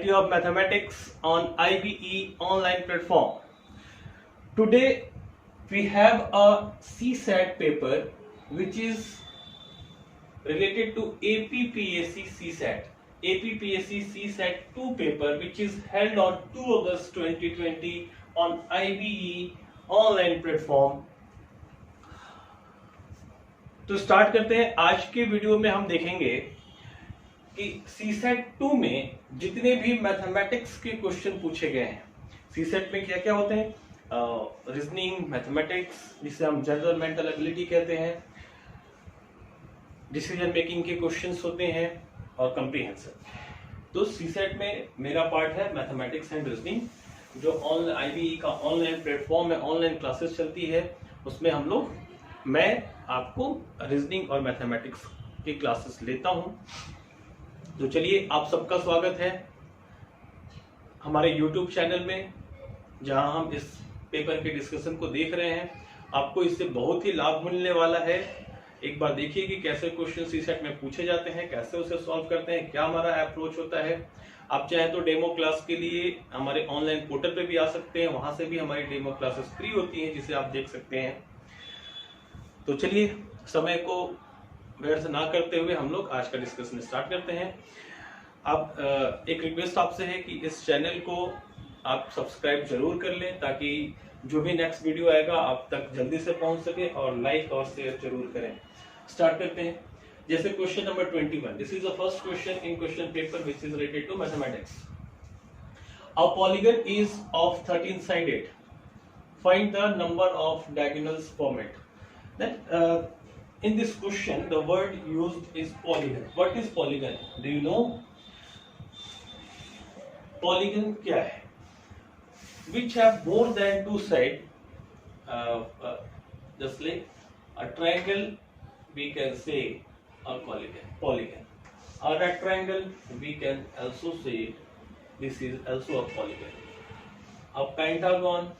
Faculty of Mathematics on IBE online platform. Today we have a CSAT paper which is related to APPSC CSAT. APPSC CSAT 2 paper which is held on 2 August 2020 on IBE online platform. तो start करते हैं। आज के video में हम देखेंगे कि CSAT 2 में जितने भी मैथमेटिक्स के क्वेश्चन पूछे गए हैं। सीसेट में क्या क्या होते हैं? रीजनिंग, मैथमेटिक्स जिसे हम जनरल मेंटल एबिलिटी कहते हैं, डिसीजन मेकिंग के क्वेश्चंस होते हैं और कंप्रीहेंशन। तो सीसेट में मेरा पार्ट है मैथमेटिक्स एंड रीजनिंग, जो ऑनलाइन आईबीई का ऑनलाइन प्लेटफॉर्म है, ऑनलाइन क्लासेस चलती है। उसमें मैं आपको रीजनिंग और मैथमेटिक्स की क्लासेस लेता हूं। तो चलिए, आप सबका स्वागत है हमारे YouTube चैनल में, जहां हम इस पेपर के डिस्कशन को देख रहे हैं। आपको इससे बहुत ही लाभ मिलने वाला है। एक बार देखिए कि कैसे क्वेश्चन सीसेट में पूछे जाते हैं, कैसे उसे सॉल्व करते हैं, क्या हमारा अप्रोच होता है। आप चाहे तो डेमो क्लास के लिए हमारे ऑनलाइन पोर्टल पे भी आ सकते हैं, वहां से भी हमारी डेमो क्लासेस फ्री होती हैं जिसे आप देख सकते हैं। तो चलिए, समय को व्यर्थ ना करते हुए हम लोग आज का डिस्कशन स्टार्ट करते हैं। आप एक रिक्वेस्ट आपसे है कि इस चैनल को आप सब्सक्राइब जरूर कर लें, ताकि जो भी नेक्स्ट वीडियो आएगा आप तक जल्दी से पहुंच सके, और लाइक और शेयर जरूर करें। स्टार्ट करते हैं। जैसे question number 21, this is the first question in question paper which is related to mathematics. A polygon is of 13 sided, find the number of diagonals form it. In this question the word used is polygon. What is polygon? Do you know? Polygon क्या है? Which have more than two sides, just like a triangle we can say a polygon. A rectangle we can also say this is also a polygon. A pentagon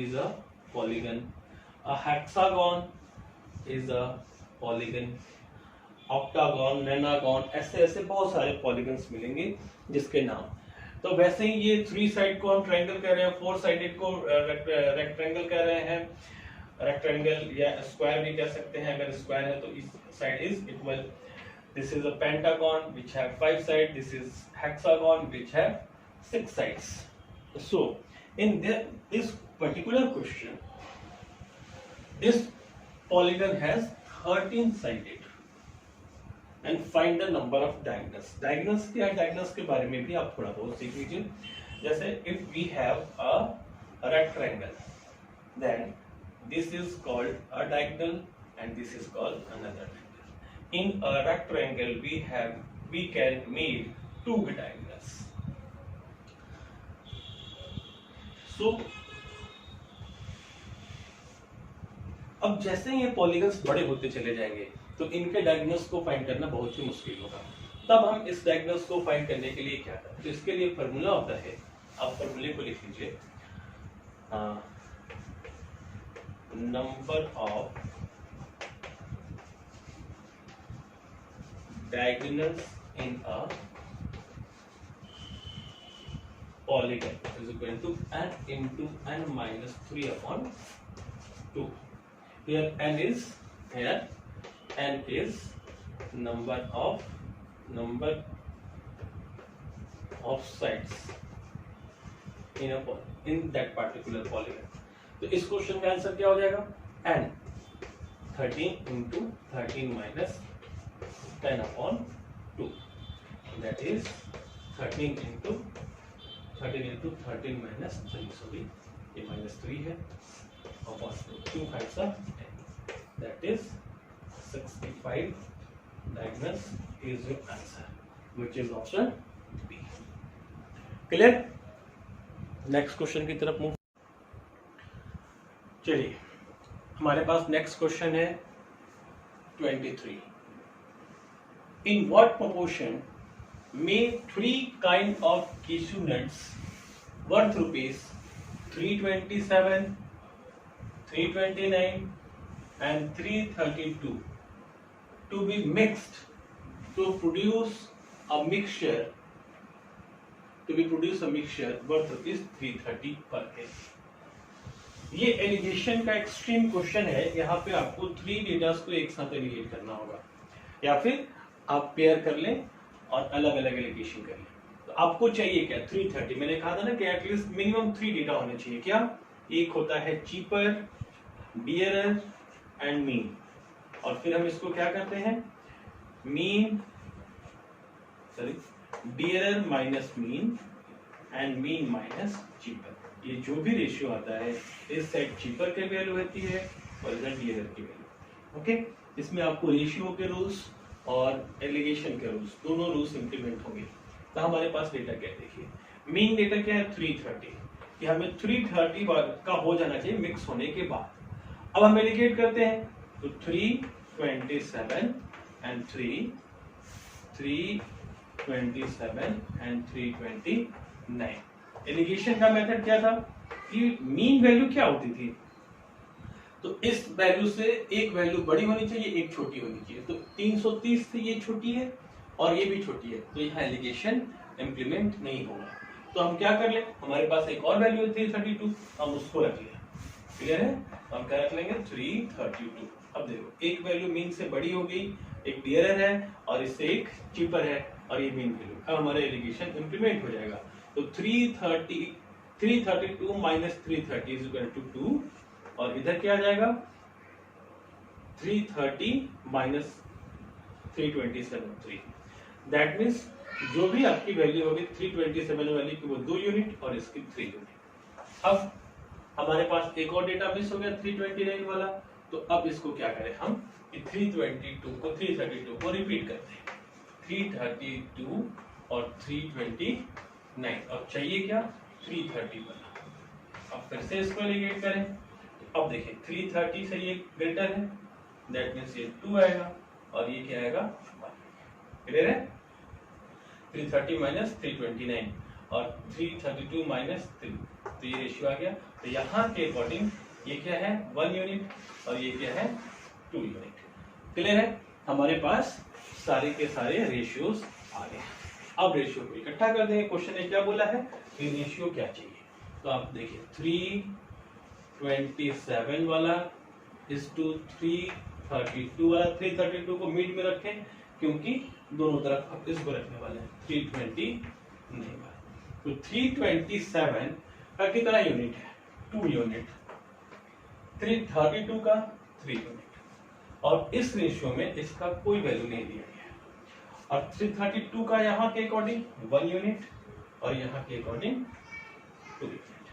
is a polygon. A hexagon is a polygon. Octagon, nonagon, ऐसे बहुत सारे polygons मिलेंगे जिसके नाम। तो वैसे ही ये 3 side को हम ट्रायंगल कह रहे हैं, 4 साइडेड को रेक्टेंगल कह रहे हैं। रेक्टेंगल या स्क्वायर भी कह सकते हैं। अगर स्क्वायर है तो इस side is equal. This is a pentagon which have 5 side. This is hexagon which have 6 sides. So in this particular question this polygon has 13 sided and find the number of diagonals. Diagonals क्या है? Diagonals के बारे में भी आप थोड़ा बहुत सीख लीजिए। जैसे if we have a rectangle, then this is called a diagonal and this is called another diagonal. In a rectangle we can make 2 diagonals. So अब जैसे ये पॉलीगन्स बड़े होते चले जाएंगे तो इनके डायगोनल्स को फाइंड करना बहुत ही मुश्किल होगा। तब हम इस डायगोनल्स को फाइंड करने के लिए क्या करें? तो इसके लिए फॉर्मूला होता है। आप फॉर्मूले को लिख लीजिए। Number of diagonals in a polygon is equal to n into n minus 3 upon 2. Here n is number of sides in that particular polygon. तो इस क्वेश्चन का आंसर क्या हो जाएगा? n 13 into 13 minus 10 upon 2. That is 13 into 13 minus 3. Sorry, ये minus 3 है। 2 5s are 10. That is 65 diagonals is your answer, which is option B. Clear? Next question की तरफ मूव। चलिए, हमारे पास नेक्स्ट क्वेश्चन है 23. In what proportion may 3 kind of cashew nuts worth rupees 327, 329 and 332 to be mixed to produce a mixture to be produce a mixture worth ₹330 per kg. ये allegation का extreme question है। यहाँ पे आपको 3 datas को एक साथ एलिगेट करना होगा, या फिर आप पेयर कर लें और अलग अलग एलिगेशन कर लें। तो आपको चाहिए क्या? 330। मैंने कहा था ना कि एटलीस्ट मिनिमम 3 डेटा होने चाहिए। क्या? एक होता है चीपर, डियरर एंड मीन, और फिर हम इसको क्या करते हैं, dearer minus mean and mean minus cheaper. ये जो भी रेशियो आता है, इस साइड चीपर की वैल्यू होती है और इधर डियरर की वैल्यू। ओके, इसमें आपको रेशियो के रूल्स और एलिगेशन के रूल्स, दोनों रूल्स इंप्लीमेंट होंगे। तो हमारे पास डेटा क्या है, देखिए मीन डेटा क्या है 330, कि हमें 330 का हो जाना चाहिए मिक्स होने के बाद। अब हम एलिगेट करते हैं, तो 327 एंड 327 एंड 329। एलिगेशन का मेथड क्या था कि मीन वैल्यू क्या होती थी, तो इस वैल्यू से एक वैल्यू बड़ी होनी चाहिए, एक छोटी होनी चाहिए। तो 330 से ये छोटी है और ये भी छोटी है, तो यहाँ एलिगेशन इंप्लीमेंट नहीं होगा। तो हम क्या कर ले, हमारे पास एक और वैल्यू है 332, हम उसको रख लिया। क्लियर है? हम क्या रख लेंगे 332। अब देखो एक वैल्यू मीन से बड़ी हो गई, एक डियरर है और इससे एक चीपर है, और ये मीन वैल्यू। अब हमारा एलिगेशन इंप्लीमेंट हो जाएगा। तो 332 माइनस 330 इज इक्वल टू 2, और इधर क्या आ जाएगा 330 माइनस 327 3। दैट मीन्स जो भी आपकी वैल्यू होगी 327 वाली की वो 2 यूनिट और इसकी 3 यूनिट। अब हमारे पास एक और डेटा मिस हो गया 329 वाला, तो अब इसको क्या करें हम, 332 को रिपीट करते हैं, 332 और 329। अब चाहिए क्या 330 वाला। अब फिर से इसको एलिगेट करें, अब देखिए 330 से ये ग्रेटर है, दैट मीन्स ये 2 आएगा और ये क्या आएगा 1। क्लियर है? 330 माइनस 329 और 332 माइनस 3, तो ये रेशियो आ गया। तो यहाँ के अकॉर्डिंग ये क्या है 1 यूनिट और ये क्या है 2 यूनिट। क्लियर है? हमारे पास सारे के सारे रेशियोज आ गए। अब रेशियो को इकट्ठा कर देंगे। क्वेश्चन ने क्या बोला है कि रेशियो क्या चाहिए, तो आप देखिए 327 वाला इस टू 332 वाला। 332 को मिड में रखें क्योंकि दोनों तरफ आप इसको रखने वाले हैं, 320 नहीं वाला। तो 327 का कितना यूनिट है 2 यूनिट, 332 का 3 यूनिट, और इस रेशियो में इसका कोई वैल्यू नहीं दिया गया है। और 332 का यहाँ के अकॉर्डिंग 1 यूनिट और यहाँ के अकॉर्डिंग 2 यूनिट।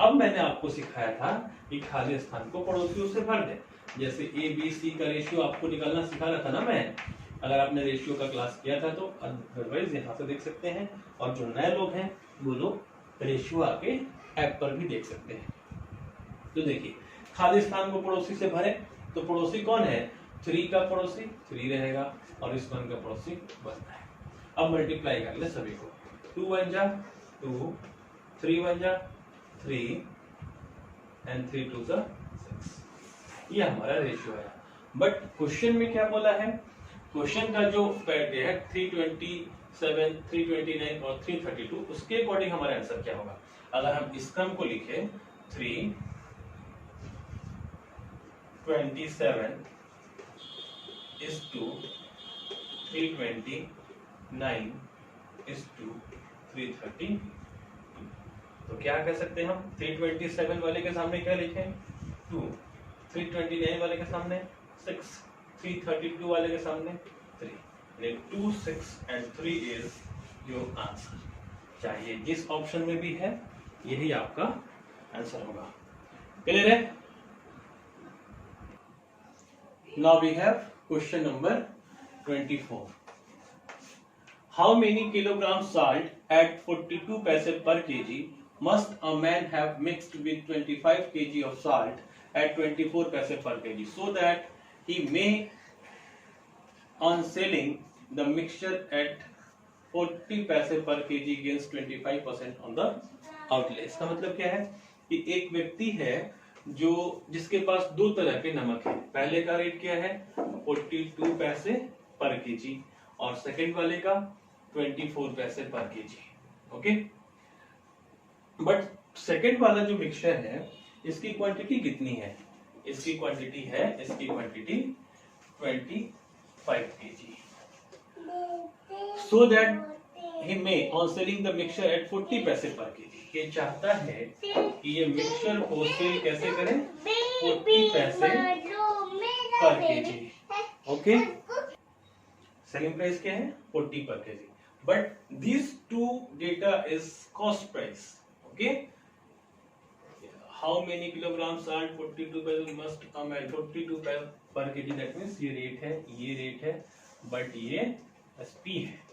अब मैंने आपको सिखाया था कि खाली स्थान को पड़ोसियों से भर दें। जैसे ए बी सी का रेशियो आपको निकालना सिखा रहा था ना मैं, अगर आपने रेशियो का क्लास किया था तो अदरवाइज यहाँ से देख सकते हैं, और जो नए लोग हैं वो लोग रेशियो आके ऐप पर भी देख सकते हैं। तो देखिए खाली स्थान को पड़ोसी से भरे, तो पड़ोसी कौन है 3 का पड़ोसी 3 रहेगा और इस 1 का पड़ोसी 1 है। अब मल्टीप्लाई कर ले सभी को, 2 1 जा 2, 3 1 जा 3 एंड 3 2 जा 6। ये हमारा रेशियो है। बट क्वेश्चन में क्या बोला है, क्वेश्चन का जो पैड है 327, 329 और 332, उसके अकॉर्डिंग हमारा आंसर क्या होगा। अगर हम इस क्रम को लिखें 327 is to 329 is to 330, तो क्या कह सकते हैं हम 327 वाले के सामने क्या लिखें 2, 329 वाले के सामने 6, 332 वाले के सामने 3, 2 6 and 3 is your answer। चाहिए जिस ऑप्शन में भी है यही आपका आंसर होगा। क्लियर है? Now we have question number 24. How many kilograms salt at 42 paise per kg must a man have mixed with 25 kg of salt at 24 paise per kg so that he may on selling the mixture at 40 paise per kg against 25% on the outlay। इसका मतलब क्या है कि एक व्यक्ति है जो जिसके पास दो तरह के नमक है। पहले का रेट क्या है 42 पैसे पर केजी और सेकंड वाले का 24 पैसे पर केजी। ओके। बट सेकेंड वाला जो मिक्सचर है इसकी क्वांटिटी कितनी है? इसकी quantity 25 kg। So that he may on selling the mixture at 40 पैसे पर केजी, ये चाहता है कि ये मिक्सचर को सेल कैसे करें? 40 पैसे पर केजी। ओके, सेलिंग प्राइस क्या है? 40 पर KG. But these two data is cost price. Okay, how many kilograms are 42 पैसे must come at 42 पर केजी, दैट मीन्स ये रेट है बट ये एसपी है।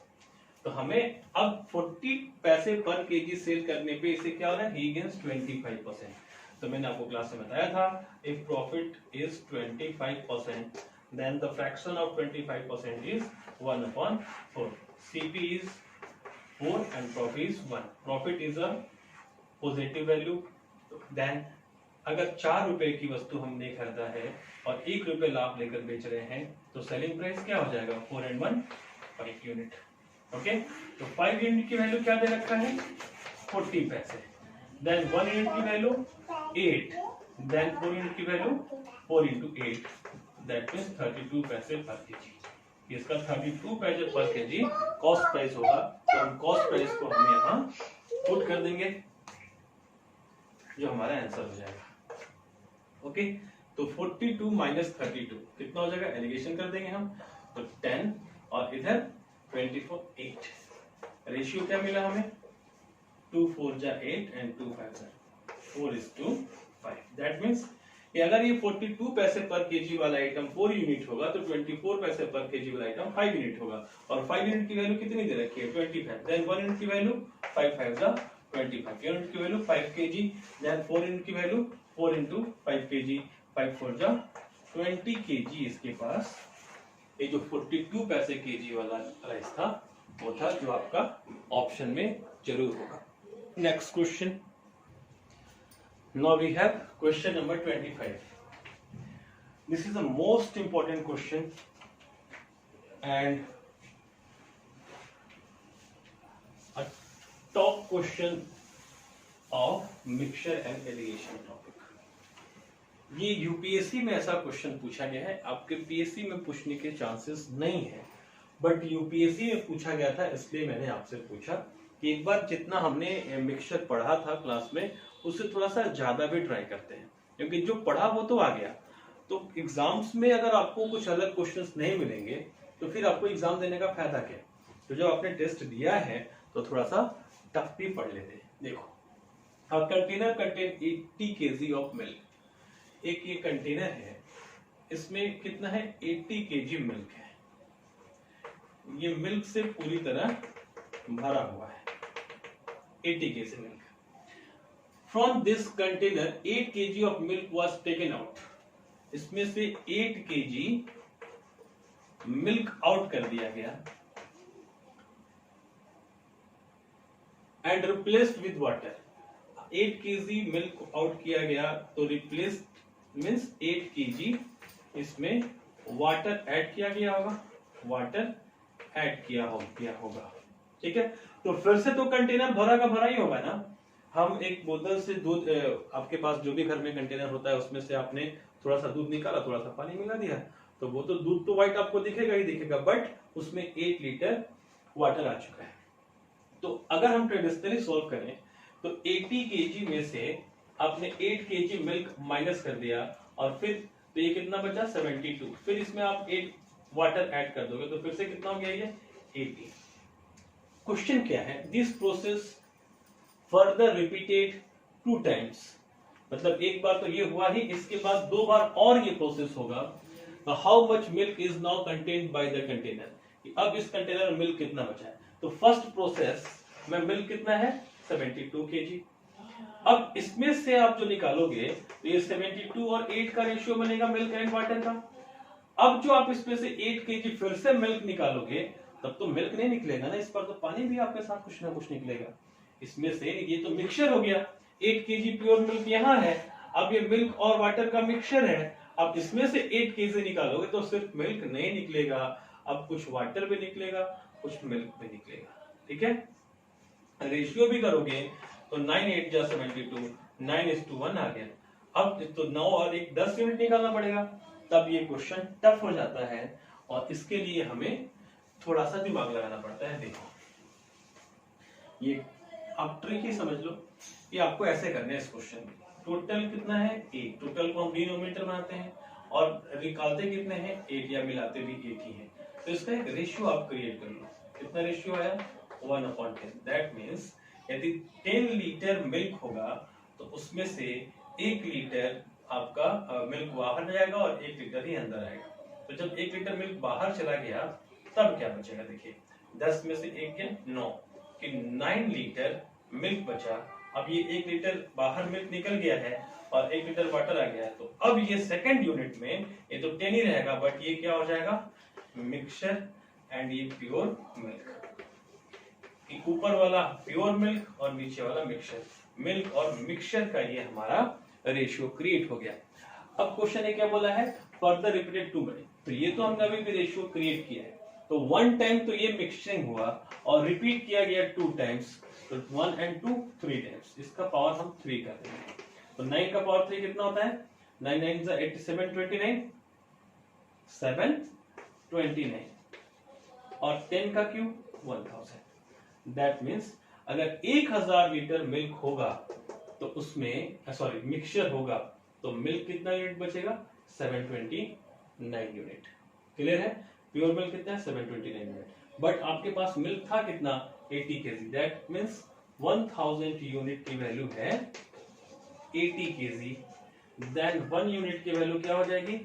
तो हमें अब 40 पैसे पर केजी सेल करने पे इसे क्या हो रहा है? He gains 25%। तो मैंने आपको क्लास में बताया था, if profit is 25% then the fraction of 25% is 1/4। CP is 4 and profit is 1। Profit is a positive value. Then अगर 4 रुपए की वस्तु हमने खरीदा है और 1 रुपए लाभ लेकर बेच रहे हैं तो सेलिंग प्राइस क्या हो जाएगा? 4 and 1 5 यूनिट। ओके, तो 5 यूनिट की वैल्यू क्या दे रखा है? 40 पैसे। देन 1 यूनिट की वैल्यू 8, देन 4 यूनिट की वैल्यू 4 into 8, दैट मीन्स 32 पैसे पर केजी। इसका 32 पैसे पर केजी कॉस्ट प्राइस होगा। तो हम कॉस्ट प्राइस को हम यहाँ पुट कर देंगे, जो हमारा आंसर हो जाएगा। ओके, तो 42 माइनस 32 कितना हो जाएगा? एलिगेशन कर देंगे हम, तो 10 और इधर 24 8। रेशियो क्या मिला हमें? 2 4 जा 8 एंड 2 5 जा 4:5। दैट मीन्स अगर ये 42 पैसे पर केजी वाला आइटम 4 यूनिट होगा तो 24 पैसे पर केजी वाला आइटम 5 यूनिट होगा। और 5 यूनिट की वैल्यू कितनी दे रखी है? 25। देन 1 यूनिट की वैल्यू 5 5 जा 25, यूनिट की वैल्यू 5 kg। देन 4 यूनिट की वैल्यू 4 into 5 kg, 5 4 जा 20 kg इसके पास। ये जो 42 पैसे केजी वाला राइस था वो था, जो आपका ऑप्शन में जरूर होगा। Next question, now we have question number 25। This is the most important question and a top question of mixture and alligation topic. ये यूपीएससी में ऐसा क्वेश्चन पूछा गया है, आपके पीएससी में पूछने के चांसेस नहीं है, बट यूपीएससी में पूछा गया था, इसलिए मैंने आपसे पूछा कि एक बार जितना हमने मिक्सचर पढ़ा था क्लास में उससे थोड़ा सा ज्यादा भी ट्राई करते हैं, क्योंकि जो पढ़ा वो तो आ गया। तो एग्जाम्स में अगर आपको कुछ अलग क्वेश्चंस नहीं मिलेंगे तो फिर आपको एग्जाम देने का फायदा क्या? तो जब आपने टेस्ट दिया है तो थोड़ा सा टफ भी पढ़ लेते हैं। देखो, a container contain 80 kg of milk. एक ये कंटेनर है, इसमें कितना है? 80 kg मिल्क है। ये मिल्क से पूरी तरह भरा हुआ है, 80 kg milk. From this container 8 kg of milk was taken out. इसमें से 8 kg मिल्क आउट कर दिया गया and replaced with water. 8 kg milk out किया गया तो रिप्लेस्ड मीन्स 8 kg इसमें वाटर ऐड किया गया होगा, वाटर ऐड किया होगा। ठीक है, तो फिर से तो कंटेनर भरा का भरा ही होगा ना। हम एक बोतल से दूध, आपके पास जो भी घर में कंटेनर होता है उसमें से आपने थोड़ा सा दूध निकाला, थोड़ा सा पानी मिला दिया, तो वो तो दूध तो व्हाइट आपको दिखेगा ही दिखेगा, बट उसमें 8 लीटर वाटर आ चुका है। तो अगर हम ट्रेडिशनली सोल्व करें तो 80 kg में से आपने 8 kg मिल्क माइनस कर दिया और फिर तो ये कितना बचा? 72। फिर इसमें आप 8 वाटर ऐड कर दोगे तो फिर से कितना हो गया ये? 80। क्वेश्चन क्या है? This process further repeated 2 times। मतलब एक बार तो ये हुआ ही, इसके बाद 2 बार और ये प्रोसेस होगा। How much milk is now contained by the container. अब इस कंटेनर में मिल्क कितना बचा है? तो फर्स्ट प्रोसेस में मिल्क कितना है? 72 kg। अब इसमें से आप जो निकालोगे तो ये 72 और 8 का रेशियो बनेगा मिल्क एंड वाटर का। अब जो आप इसमें से 8 kg फिर से मिल्क निकालोगे तब तो मिल्क नहीं निकलेगा ना, इस पर तो पानी भी आपके साथ कुछ ना कुछ निकलेगा। इसमें से ये तो मिक्सचर हो गया, 8 kg प्योर मिल्क यहाँ है, अब ये मिल्क और वाटर का मिक्सचर है। अब इसमें से 8 kg निकालोगे तो सिर्फ मिल्क नहीं निकलेगा, अब कुछ वाटर भी निकलेगा, कुछ मिल्क भी निकलेगा। ठीक है, रेशियो भी करोगे तो 9 8 जा 72, 9:1 आ गया। अब तो 9 और 1 10 यूनिट निकालना पड़ेगा, तब ये क्वेश्चन टफ हो जाता है और इसके लिए हमें थोड़ा सा दिमाग लगाना पड़ता है। देखो ये आप ट्रिक ही समझ लो कि आपको ऐसे करना है इस क्वेश्चन में। टोटल कितना है 8, टोटल को हम डिनोमिनेटर बनाते हैं और निकालते कितने हैं 8 या मिलाते भी 8 ही है। तो इसका एक रेशियो आप क्रिएट कर लो। कितना रेशियो आया 1/10। दैट मीन्स यदि 10 लीटर मिल्क होगा तो उसमें से 1 लीटर आपका मिल्क बाहर जाएगा और 1 लीटर ही अंदर आएगा। तो जब 1 लीटर मिल्क बाहर चला गया तब क्या बचेगा, देखिए 10 में से 1 गया 9 कि 9 लीटर मिल्क बचा। अब ये 1 लीटर बाहर मिल्क निकल गया है और 1 लीटर वाटर आ गया है, तो अब ये सेकंड यूनिट में ये तो 10 ही रहेगा, बट ये क्या हो जाएगा मिक्सचर एंड ये प्योर मिल्क। ऊपर वाला प्योर मिल्क और नीचे वाला मिक्सचर, मिल्क और मिक्सचर का ये हमारा रेशियो क्रिएट हो गया। अब क्वेश्चन ये क्या बोला है फर्दर रिपीटेड 2 बाई, तो ये तो हमने अभी भी रेशियो क्रिएट किया है, तो 1 टाइम तो ये मिक्सिंग हुआ और रिपीट किया गया 2 टाइम्स, तो 1 and 2 3 टाइम्स, इसका पावर हम 3 कर देंगे। तो 9 का पावर 3 कितना होता है 9 9 87 29 729 और 10 का क्यूब 1000। दैट मीन्स अगर 1000 लीटर मिल्क होगा तो उसमें सॉरी मिक्सचर होगा तो मिल्क कितना यूनिट बचेगा 729 यूनिट। क्लियर है, प्योर मिल्क कितना है 729 यूनिट, बट आपके पास मिल्क था कितना 80 केजी। दैट मीन्स 1000 यूनिट की वैल्यू है 80 केजी। देन 1 यूनिट की वैल्यू क्या हो जाएगी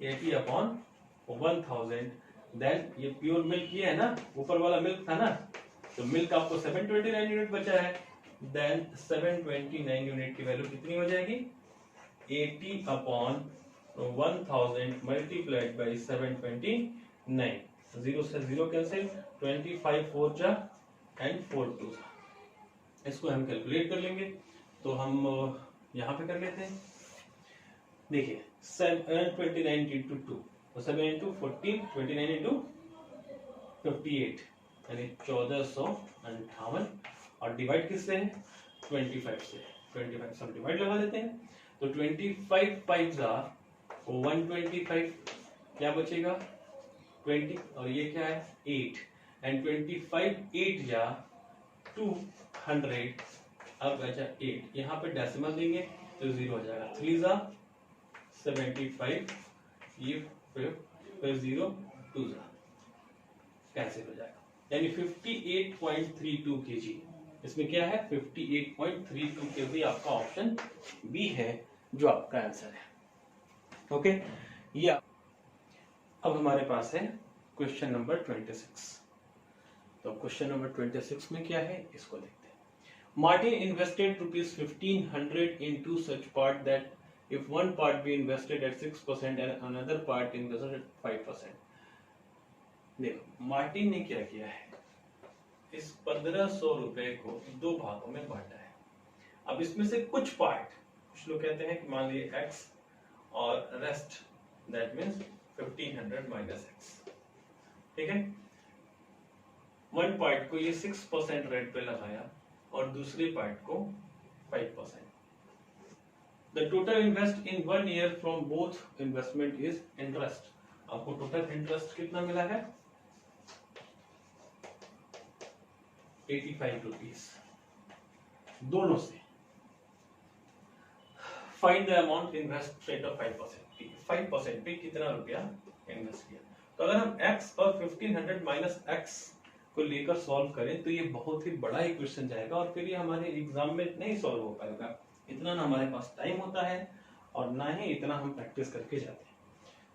80/1000। देन ये प्योर मिल्क ये है ना, ऊपर वाला मिल्क था ना, तो मिल्क आपको 729 यूनिट बचा है। देन 729 यूनिट की वैल्यू कितनी हो जाएगी 80/1000 मल्टीप्लाइड बाई 729। 0 से 0 कैंसिल, 25 4 जा एंड 4 2 जा। इसको हम कैलकुलेट कर लेंगे, तो हम यहाँ पे कर लेते हैं। देखिए 729 इंटू 2 तो 7 इंटू 14, 29 इंटू 58 यानी 1458 और डिवाइड किससे है 25 से। 25 सब डिवाइड लगा देते हैं, तो 25 5 जा 125, क्या बचेगा 20 और ये क्या है 8 एंड 25 8 जा 200। अब बचा 8, यहाँ पे डेसिमल देंगे तो 0 हो जाएगा। 3 जा 75, ये फिर 0 2 जा कैंसिल हो जाएगा, यानी 58.32 केजी। इसमें क्या है 58.32 केजी आपका ऑप्शन बी है जो आपका आंसर है। ओके, ये अब हमारे पास है क्वेश्चन नंबर 26। तो क्वेश्चन नंबर 26 में क्या है इसको देखते हैं। Martin invested ₹1500 into such part that if one part be invested at 6% and another part invested at 5%। देखो मार्टिन ने क्या किया है, इस 1500 रुपए को 2 भागों में बांटा है। अब इसमें से कुछ पार्ट, कुछ लोग कहते हैं कि मान लीजिए x और rest, that means 1500 minus x, ठीक है। वन पार्ट को ये 6% रेट पे लगाया और दूसरे पार्ट को 5%। The total invest in 1 year from both investment is interest। आपको टोटल इंटरेस्ट कितना मिला है 85 रुपीज दोनों से। Find the amount invest rate of 5%। 5% पे कितना रुपया इन्वेस्ट किया। तो अगर हम x और 1500 माइनस x को लेकर सॉल्व करें तो ये बहुत ही बड़ा इक्वेशन जाएगा और फिर ये हमारे एग्जाम में नहीं सॉल्व हो पाएगा। इतना ना हमारे पास टाइम होता है और ना ही इतना हम प्रैक्टिस करके जाते हैं।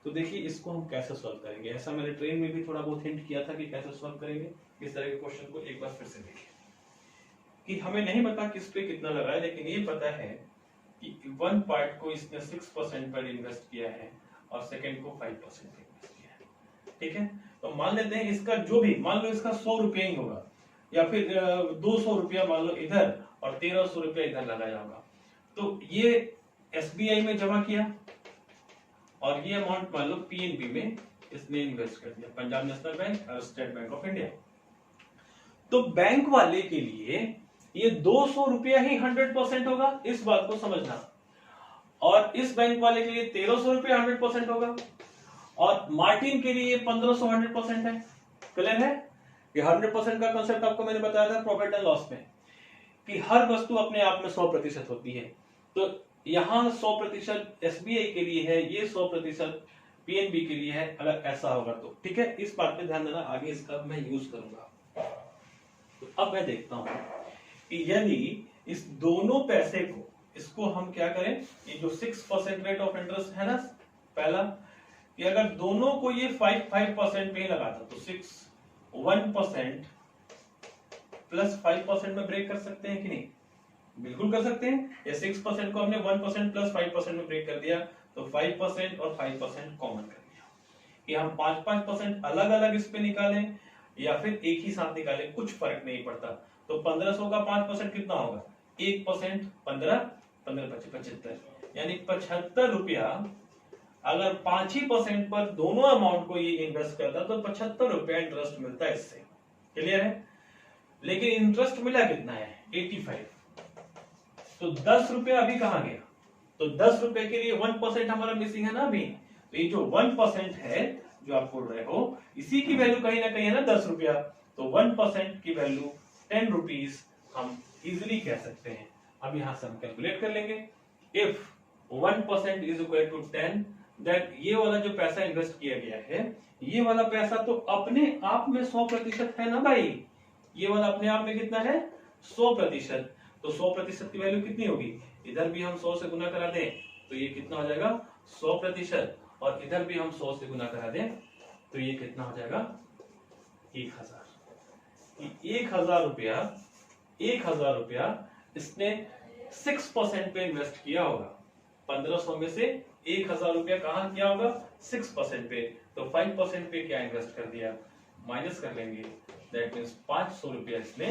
तो देखिए इसको हम कैसे सॉल्व करेंगे, ऐसा मैंने ट्रेन में भी थोड़ा बहुत हिंट किया था कि कैसे सॉल्व करेंगे। इस तरह के क्वेश्चन को एक बार फिर से देखिए कि हमें नहीं पता किस पे कितना लगा है, लेकिन ये पता है कि वन पार्ट को इसने 6% पर इन्वेस्ट किया है और सेकेंड को 5% पर इन्वेस्ट किया है, ठीक है। तो मान लेते हैं इसका जो भी, मान लो इसका 100 रुपया ही होगा या फिर 200 रुपया मान लो इधर और 1300 रुपया इधर लगाया होगा। तो ये SBI में जमा किया और ये अमाउंट मान लो PNB में इसने इन्वेस्ट कर दिया, पंजाब नेशनल बैंक और स्टेट बैंक ऑफ इंडिया। तो बैंक वाले के लिए ये 200 रुपया ही 100% होगा, इस बात को समझना। और इस बैंक वाले के लिए 1300 रुपया 100% होगा, और मार्टिन के लिए 1500 100% है। क्लियर है? ये 100% का कॉन्सेप्ट आपको मैंने बताया था प्रॉफिट एंड लॉस में, कि हर वस्तु अपने आप में 100% होती है। तो यहां 100% एसबीआई के लिए है, ये 100% पीएनबी के लिए है, अगर ऐसा होगा तो। ठीक है, इस बात पे ध्यान देना, आगे इसका मैं यूज करूंगा। तो अब मैं देखता हूं कि यदि इस दोनों पैसे को, इसको हम क्या करें, ये जो 6% रेट ऑफ इंटरेस्ट है ना पहला, कि अगर दोनों को ये 5% पे ही लगाता तो 1% प्लस 5% में ब्रेक कर सकते हैं कि नहीं? बिल्कुल कर सकते हैं। या 6% को हमने 1% प्लस 5% में ब्रेक कर दिया, तो 5% और 5% कॉमन कर दिया। कि हम 5% अलग अलग इस पे निकालें या फिर एक ही साथ निकालें, कुछ फर्क नहीं पड़ता। तो 1500 का 5% कितना होगा? 1%, 15, 15 75, यानी 75 रुपया अगर 5% पर दोनों अमाउंट को ये इन्वेस्ट करता तो 75 रुपया इंटरेस्ट मिलता है इससे। क्लियर है? लेकिन इंटरेस्ट मिला कितना है? 85। तो 10 रुपया अभी कहां गया? तो 10 रुपए के लिए 1% हमारा मिसिंग है ना अभी। तो ये जो 1% है जो आप बोल रहे हो, इसी की वैल्यू कहीं ना कहीं है ना 10 रुपया। तो 1% की वैल्यू 10 रुपीज हम इजिली कह सकते हैं। अब यहां से हम कैलकुलेट कर लेंगे। If 1% is equal to 10, that ये वाला जो पैसा इन्वेस्ट किया गया है, ये वाला पैसा तो अपने आप में 100% है ना भाई। ये वाला अपने आप में कितना है? 100%। तो 100% की वैल्यू कितनी होगी? इधर भी हम 100 से गुना करा दें तो ये कितना हो जाएगा? 100%। और इधर भी हम 100 से गुना करा दें तो ये कितना हो जाएगा? 1000। 1000 रुपया इसने 6% पे इन्वेस्ट किया होगा। 1500 में से 1000 रुपया कहां किया होगा? 6% पे। तो 5% पे क्या इन्वेस्ट कर दिया? माइनस कर लेंगे। दैट मीन्स 500 रुपया इसने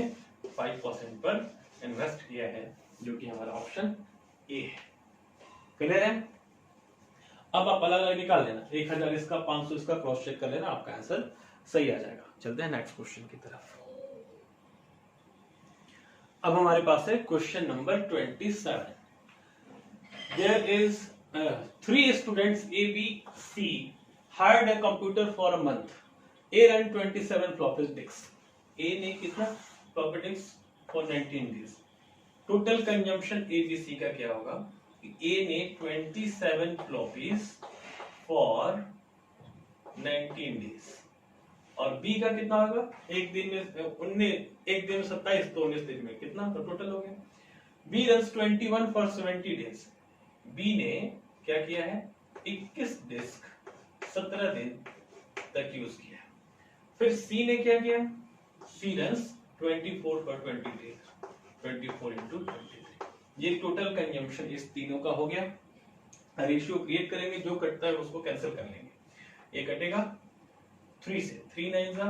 5% पर इन्वेस्ट किया है, जो कि हमारा ऑप्शन ए है। क्लियर है? अब आप अलग अलग निकाल लेना, 1000 इसका, 500 इसका, क्रॉस चेक कर लेना, आपका आंसर सही आ जाएगा। चलते हैं नेक्स्ट क्वेश्चन की तरफ। अब हमारे पास है question number 27। There is 3 students A B C hired a computer for a month. A ran 27 floppy disks. A ने कितना floppy disks for 19 days. Total consumption ABC का क्या होगा? A ने 27 floppies for 19 days और B का कितना होगा? एक दिन में 27, तो 19 दिन में कितना? तो टोटल हो गया। B runs 21 for 70 days. B ने क्या किया है? 21 डिस्क 17 दिन तक यूज किया। फिर सी ने क्या किया? सी रन्स 24 for 20 days, 24 into 23। ये टोटल कंजम्पशन इस तीनों का हो गया। रेशियो क्रिएट करेंगे, जो कटता है उसको कैंसिल कर लेंगे। ये कटेगा 3 से, 3 9 जा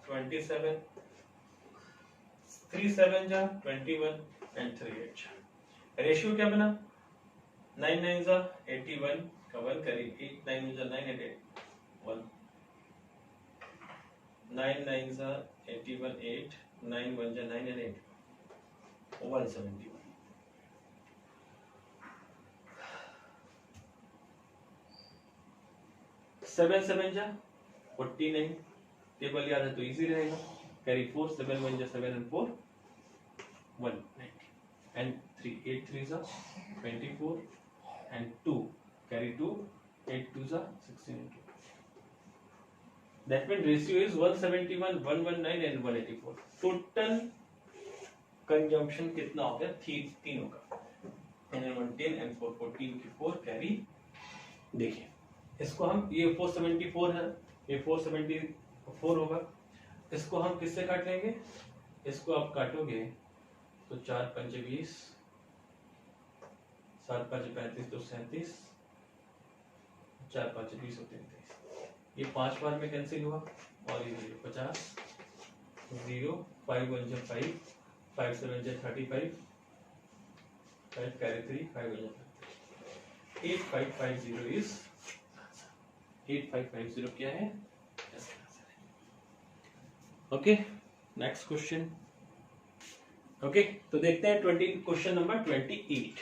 27, 3 7 जा 21 एंड 3 8 जा। रेशियो क्या बना? 9 9 जा 81 का 1 करें, 8 9 जा 9 8 1, 9 9 जा 81 8, 9 1 जा 9 and 8 171। 7 7 जा 49, टेबल याद है तो इजी रहेगा। कैरी 4, 7 1 जा 7 and 4 190 and 3 8 3 जा 24 and 2 carry 2, 8 2 जा 16 and 2। That means ratio is 171, 119 and 184। Total consumption कितना हो गया? तीनों का, N1 10 N4 14 की 4 कैरी। देखिए इसको हम, ये 474 है, ये 474 होगा। इसको हम किससे काट लेंगे? इसको आप काटोगे तो 4 5 20, 7 5 35 तो 37, 4 5 20 33। ये 5 बार में कैंसिल हुआ और ये 50, 0 5 1 जा 5, 5 7 जा 35, 5 carry 3, 5 1 जा 8550 is 8550 क्या है? Okay, next question. ओके, तो देखते हैं question number 28।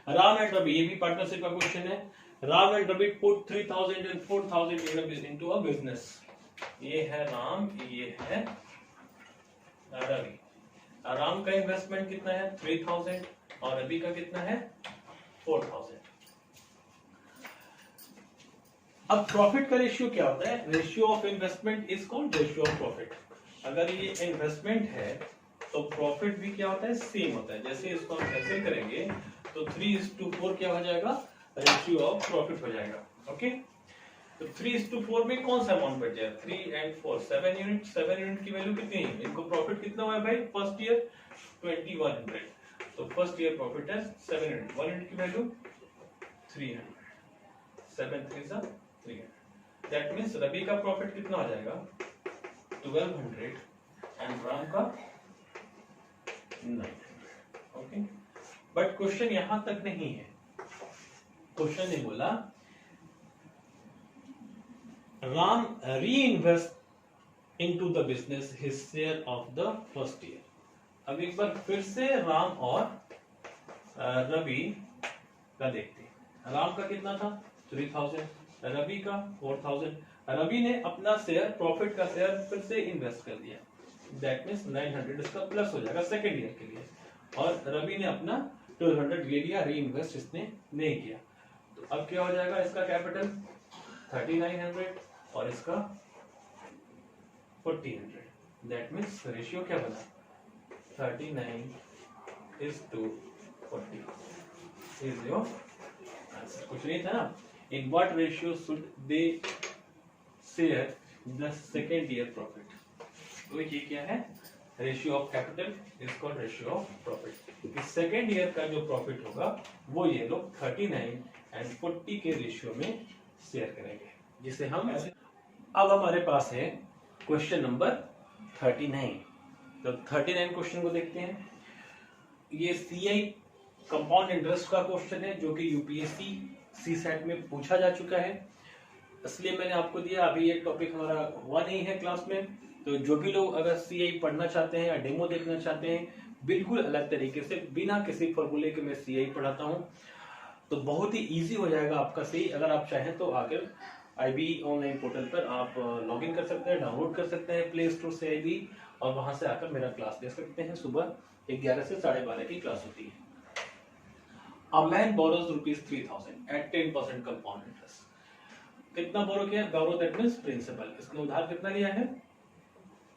Ram and Ravi, ये भी पार्टनरशिप का क्वेश्चन है। Ram and Ravi put 3000 and 4000 into a business। ये है राम, ये है रवि। राम का इन्वेस्टमेंट कितना है 3000 और रवि का कितना है 4000। अब प्रॉफिट का रेशियो क्या होता है? Ratio of investment is called ratio of profit. अगर ये इन्वेस्टमेंट है तो प्रॉफिट भी क्या होता है? सेम होता है। जैसे इसको हम ऐसे करेंगे तो 3:4 क्या हो जाएगा? रेशियो ऑफ प्रॉफिट हो जाएगा। ओके, तो 3:4 में कौन सा अमाउंट बच जाएगा? 3 and 4 7 यूनिट। 7 यूनिट की वैल्यू कितनी है? इनको प्रॉफिट कितना हुआ है भाई? फर्स्ट ईयर 2100, तो फर्स्ट ईयर प्रॉफिट है 7 यूनिट। 1 यूनिट की वैल्यू 300, 7 3 300। दैट मींस रवि का प्रॉफिट कितना हो जाएगा? 1200 एंड राम का 900। ओके, बट क्वेश्चन यहां तक नहीं है। क्वेश्चन ने बोला Ram reinvest into the business his share of the first year. अब एक बार फिर से राम और रवि का देखते हैं। राम का कितना था? 3000, रवि का 4000। रवि ने अपना शेयर, प्रॉफिट का शेयर फिर से इन्वेस्ट कर दिया। दैट मींस 900 इसका प्लस हो जाएगा सेकेंड ईयर के लिए, और रवि ने अपना 1200 ले लिया, री इन्वेस्ट इसने नहीं किया। तो अब क्या हो जाएगा? इसका कैपिटल 3900 और इसका 1400। दैट मींस रेशियो क्या बना? 39:40 इज योर आंसर। कुछ नहीं था ना। In what ratio should they share the second year profit? तो ये क्या है? Ratio of capital is called ratio of profit. इस सेकेंड ईयर का जो प्रॉफिट होगा वो ये लोग 39 and 40 के रेशियो में शेयर करेंगे, जिसे हम ऐसे। अब हमारे पास है क्वेश्चन नंबर 39। तो 39 क्वेश्चन को देखते हैं। ये सीआई कंपाउंड इंटरेस्ट का क्वेश्चन है, जो कि यूपीएससी सीसेट में पूछा जा चुका है, इसलिए मैंने आपको दिया। अभी ये टॉपिक हमारा हुआ नहीं है क्लास में, तो जो भी लोग अगर सीआई पढ़ना चाहते हैं या डेमो देखना चाहते हैं बिल्कुल अलग तरीके से, बिना किसी फॉर्मूले के मैं सीआई पढ़ाता हूं, तो बहुत ही इजी हो जाएगा आपका सीआई। अगर आप चाहें तो आकर आईबी ऑनलाइन पोर्टल पर आप लॉगिन कर सकते हैं, डाउनलोड कर सकते हैं प्ले स्टोर से आईबी, और वहां से आकर मेरा क्लास ले सकते हैं। सुबह 11 से 12:30 की क्लास होती है। A man borrows ₹3000 at 10% compound interest। कितना बोरो किया? बोरो दैट मींस प्रिंसिपल। इसने उधार कितना लिया है?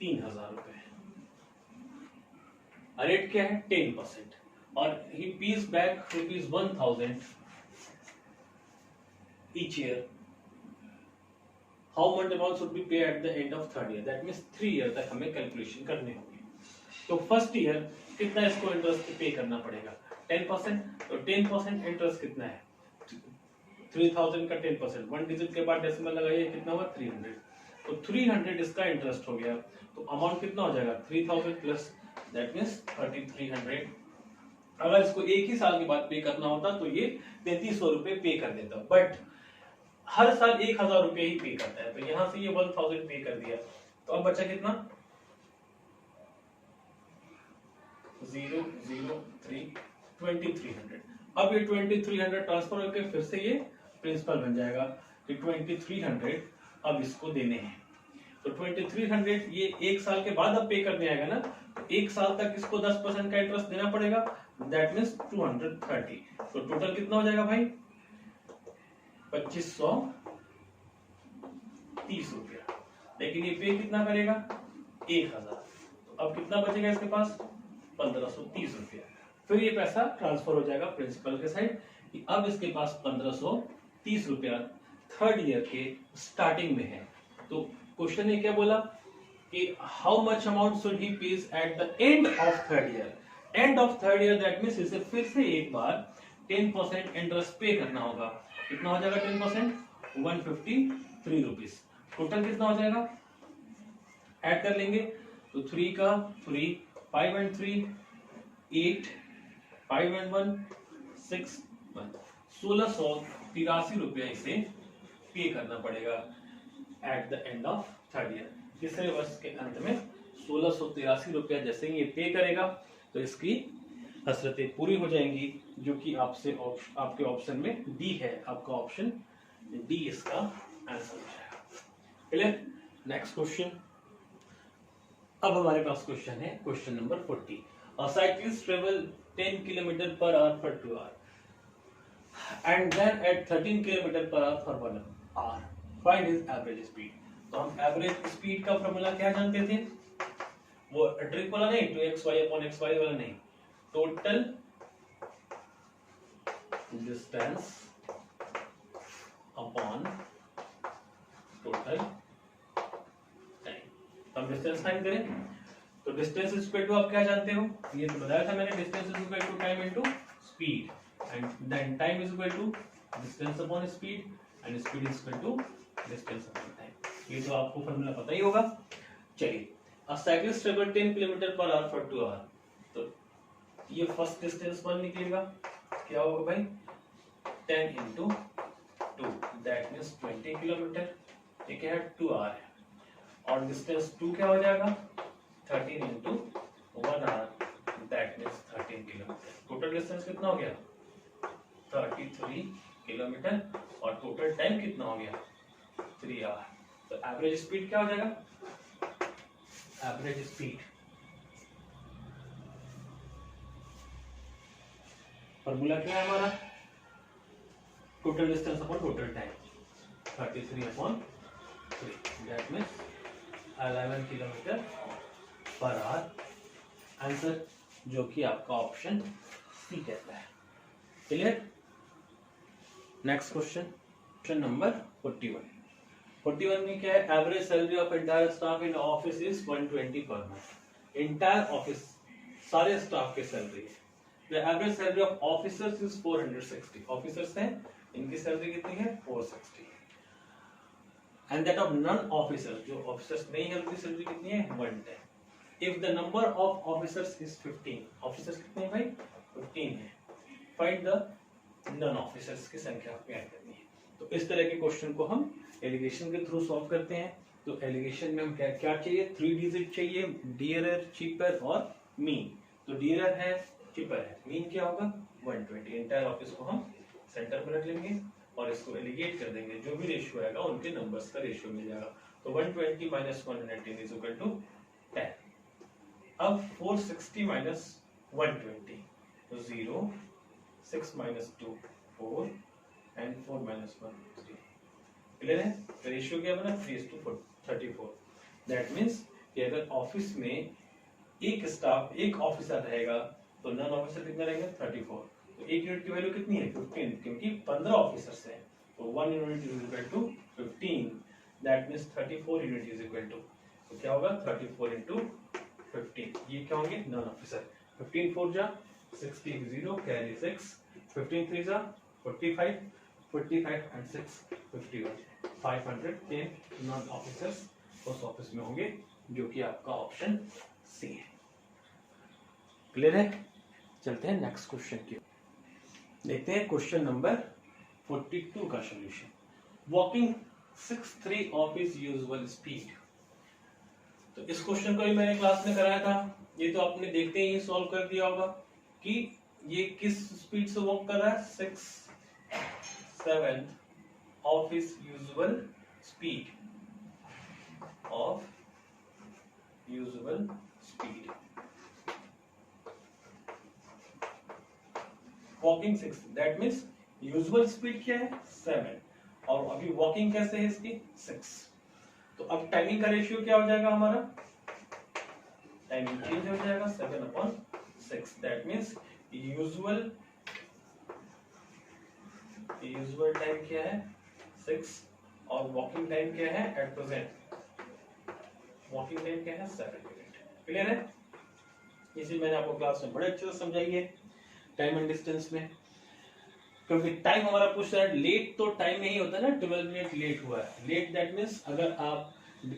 3000 रुपए। रेट क्या है? 10%। और he pays back ₹1000 each year। How much amount should be paid at the end of third year? That means 3 year तक हमें कैलकुलेशन करनी होगी। तो फर्स्ट ईयर कितना इसको इंटरेस्ट पे करना पड़ेगा? 10%। तो 10% इंटरेस्ट कितना है? 3000 का 10%, 1 डिजिट के बाद डेसिमल लगाइए, कितना हुआ? 300। तो 300 इसका इंटरेस्ट हो गया, तो अमाउंट कितना हो जाएगा? 3000 प्लस दैट मींस 3300। अगर इसको एक ही साल के बाद पे करना होता तो ये 3300 रुपए पे कर देता, बट हर साल 1000 रुपए ही पे करता है, तो यहां से ये 1000 पे कर दिया। तो अब बचा कितना? 003 2300। अब ये 2300 ट्रांसफर होकर फिर से ये प्रिंसिपल बन जाएगा कि 2300 अब इसको देने हैं। तो 2300 ये एक साल के बाद अब पे करने आएगा ना, तो एक साल तक इसको 10% का इंटरेस्ट देना पड़ेगा। That means 230। तो टोटल कितना हो जाएगा भाई? 2530 रुपया। लेकिन ये पे कितना करेगा? 1000। तो अब कितना बचेगा इसके पास? 1530 रुपया। फिर ये पैसा ट्रांसफर हो जाएगा प्रिंसिपल के साइड कि अब इसके पास 1530 रुपया थर्ड ईयर के स्टार्टिंग में है। तो क्वेश्चन ने क्या बोला कि how much amount should he page at the end of third year? End of third year that means इसे फिर से एक बार 10% इंटरेस्ट पे करना होगा। कितना हो जाएगा 10%? 153 रुपीज। टोटल कितना हो जाएगा? ऐड कर लेंगे तो 3 का 3, 5 and 3 8, 5 and 1 6, 1683 रुपया इसे पे करना पड़ेगा at the end of third year. तीसरे वर्ष के अंत में 1683 रुपया जैसे ही ये पे करेगा तो इसकी हसरतें पूरी हो जाएंगी, जो कि आपके ऑप्शन में डी है। आपका ऑप्शन डी इसका आंसर हो जाएगा। क्लियर? Next question. अब हमारे पास क्वेश्चन है question number 40। A cyclist travel 10 km per hour for 2 hours and then at 13 km per hour for 1 hour. Find his average speed. तो हम एवरेज स्पीड का फॉर्मूला क्या जानते थे? वो ट्रिक वाला नहीं, 2xy/xy वाला नहीं, total distance upon total time. हम डिस्टेंस फाइंड करें तो डिस्टेंस इज इक्वल टू, आप क्या जानते हो, ये तो बताया था मैंने, distance is equal to time into speed and then time is equal to distance upon speed and speed is equal to distance upon time. ये तो आपको फॉर्मूला पता ही होगा। चलिए, a cyclist travel 10 kilometre per hour for 2 hour, तो ये first distance 1 निकलेगा, क्या होगा भाई 10 इंटू 2 दैट मीन्स 20 किलोमीटर, ये क्या है 2 आवर है, और डिस्टेंस 2 क्या हो जाएगा 13 into 1 hour that means 13 kilometre. Total distance कितना हो गया 33 किलोमीटर, और टोटल टाइम कितना हो गया 3 आवर। तो एवरेज स्पीड क्या हो जाएगा, एवरेज स्पीड फॉर्मूला क्या है हमारा, total distance upon total time, 33 upon 3 that means 11 kilometre per our. Answer जो कि आपका ऑप्शन सी कहता है। Clear? Next question, question number 41। 41 में क्या है, average salary of entire staff in office is 120 per month. Entire office सारे staff की सैलरी है। The average salary of officers is 460। Officers हैं, इनकी सैलरी कितनी है 460, and that of non officers, जो ऑफिसर्स नहीं है उनकी सैलरी कितनी है 110। If the number of officers is 15, officers कितने हैं भाई 15 है, फाइंड द नॉन ऑफिसर्स की संख्या ज्ञात करनी है। तो इस तरह के क्वेश्चन को हम एलिगेशन के थ्रू सॉल्व करते हैं। तो एलिगेशन में हम क्या क्या चाहिए, 3 डिजिट चाहिए, डियरर, चीपर और मीन। तो डियरर है, चीपर है, मीन क्या होगा 120। एंटायर ऑफिस को हम सेंटर पर रख लेंगे और इसको एलिगेट कर देंगे, जो भी रेशियो आएगा उनके नंबर्स का रेशियो मिल जाएगा। तो 120 माइनस 110 इज इक्वल टू 10। अब 460 माइनस 120 तो 0, 6 माइनस 2 4 एंड 4 माइनस 1 3। क्लियर है? तो रेशियो क्या बना 3:34। दैट मीन्स कि अगर ऑफिस में एक ऑफिसर रहेगा तो नॉन ऑफिसर कितना रहेगा 34। तो एक यूनिट की वैल्यू कितनी है 15, क्योंकि 15 ऑफिसर्स हैं। तो 1 unit is equal to 15, that means 34 unit is equal to, तो क्या होगा 34 इंटू 15, ये क्या होंगे नॉन ऑफिसर। 15 4 जा 60 0 कैरी 6, 15 3 जा 45, 45 एंड 6 51, 510 नॉन ऑफिसर्स उस ऑफिस में होंगे, जो कि आपका ऑप्शन सी है। क्लियर है? चलते हैं नेक्स्ट क्वेश्चन की, देखते हैं क्वेश्चन नंबर 42 का solution. Walking 6:3 of his usual speed. तो इस क्वेश्चन को भी मैंने क्लास में कराया था, ये तो आपने देखते ही सॉल्व कर दिया होगा कि ये किस स्पीड से वॉक कर रहा है 6/7 of his usual speed, of usual speed. Walking 6, that means usual speed क्या है 7, और अभी वॉकिंग कैसे है इसकी 6। तो अब टाइमिंग का रेशियो क्या हो जाएगा हमारा, टाइमिंग चेंज हो जाएगा 7/6, दैट मीन्स यूजुअल टाइम क्या है 6 और वॉकिंग टाइम क्या है एट प्रेजेंट, वॉकिंग टाइम क्या है 7 मिनट। क्लियर है? इसी मैंने आपको क्लास में बड़े अच्छे से समझाई है टाइम एंड डिस्टेंस में, क्योंकि टाइम हमारा पूछ रहा है लेट, तो टाइम यही होता है ना 12 मिनट लेट हुआ है। लेट दैट मीन्स अगर आप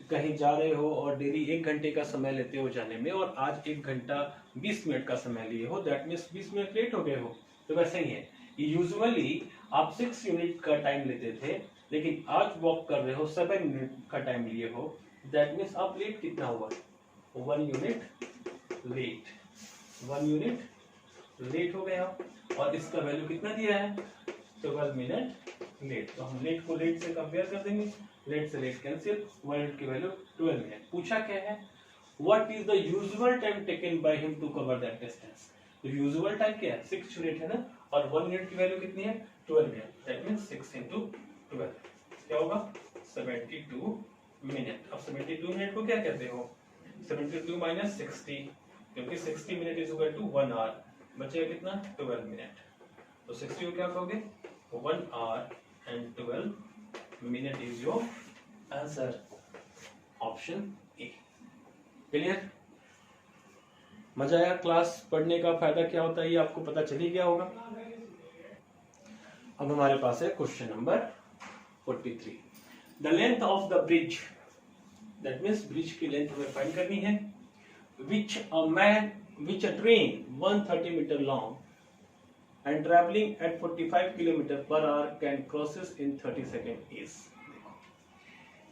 कहीं जा रहे हो और डेली 1 घंटे का समय लेते हो जाने में, और आज 1 घंटा 20 मिनट का समय लिए हो, दैट मीन्स 20 मिनट लेट हो गए हो। तो वैसे ही है, यूजुअली आप 6 यूनिट का टाइम लेते थे, लेकिन आज वॉक कर रहे हो 7 मिनट का टाइम लिए हो, दैट मीन्स आप लेट कितना हुआ 1 यूनिट लेट, 1 यूनिट लेट हो गया। और इसका वैल्यू कितना दिया है? 12 मिनट लेट। तो हम लेट को लेट से कंपेयर कर देंगे, लेट से लेट कैंसिल, 1 यूनिट की वैल्यू 12 मिनट। पूछा क्या है? What is the usual time taken by him to cover that distance. तो यूजुअल टाइम क्या है? 6 यूनिट है ना, और 1 यूनिट की वैल्यू कितनी है? 12 मिनट। दैट मींस 6 into 12 क्या होगा? 72 मिनट। अब 72 मिनट को क्या कहते हो? 72 minus 60, क्योंकि 60 minute is equal to 1 hour, बचेगा कितना? 12 मिनट। तो 60 को क्या कहोगे? 1 our and 12 minute is your answer, option A. Clear? मजा आया? क्लास पढ़ने का फायदा क्या होता है ये आपको पता चल ही गया होगा। अब हमारे पास है question number 43। The length of the bridge, that means bridge की लेंथ हमें फाइंड करनी है, which a train 130 meter long and traveling at 45 km per hour can crosses in 30 seconds is। देखो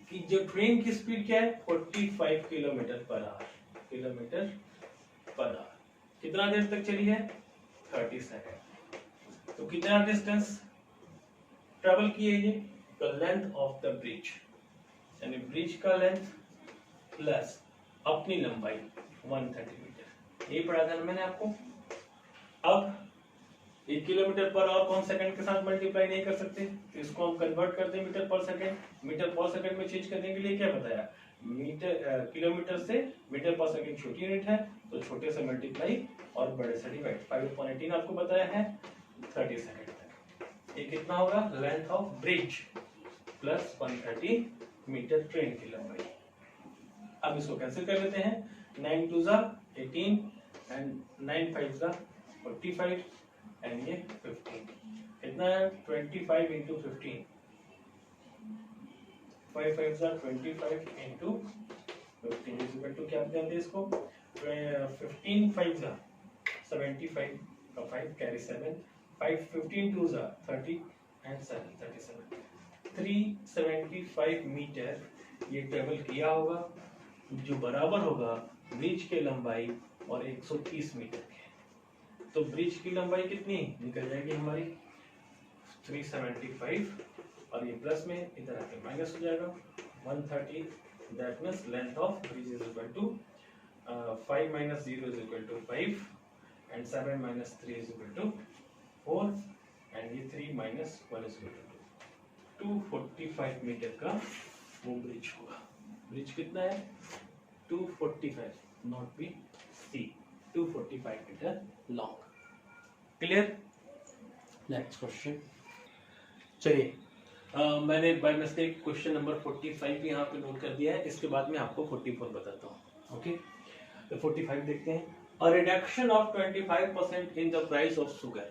कि जो ट्रेन की स्पीड क्या है? 45 किलोमीटर पर आवर, कितना देर तक चली है? 30 सेकेंड। तो कितना डिस्टेंस ट्रेवल की है ये? The length of the bridge, यानी ब्रिज का लेंथ प्लस अपनी लंबाई 130 मीटर, यही पढ़ा था मैंने आपको। अब 1 किलोमीटर पर आवर को हम सेकंड के साथ मल्टीप्लाई नहीं कर सकते, तो इसको हम कन्वर्ट करते हैं मीटर पर सेकंड। मीटर पर सेकंड में चेंज करने के लिए क्या बताया? किलोमीटर से मीटर पर सेकंड छोटी यूनिट है, तो छोटे से मल्टीप्लाई और बड़े से डिवाइड। 5/18 आपको बताया है 30 सेकंड तक। ये कितना होगा? Length of bridge plus 130 metre train की लंबाई। अब इसको कैंसिल कर लेते हैं। 9 2 18 एंड 9 5 45 एंड ये 15, कितना है? 25 into 15, 5 5 25 into 15 is equal to क्या आप जानते हैं इसको? 15 5 75 का 5 कैरी 7, 5 15 2 30 एंड 7 37, 375 मीटर ये ट्रेवल किया होगा, जो बराबर होगा ब्रिज के लंबाई और 130 मीटर के। तो ब्रिज की लंबाई कितनी निकल जाएगी हमारी? 375, और ये प्लस में इधर आके माइनस हो जाएगा 130। That means length of bridge is equal to 5 minus 0 is equal to 5 and 7 minus 3 is equal to 4 and ये 3 minus 1 is equal to 245 metre का वो ब्रिज होगा। ब्रिज कितना है? 245, not B C, 245 metre long. Clear? Next question. चलिए मैंने by mistake question number 45 यहाँ पे नोट कर दिया है, इसके बाद में आपको 44 बताता हूँ। ओके, तो 45 देखते हैं। A reduction of 25% in the price of sugar,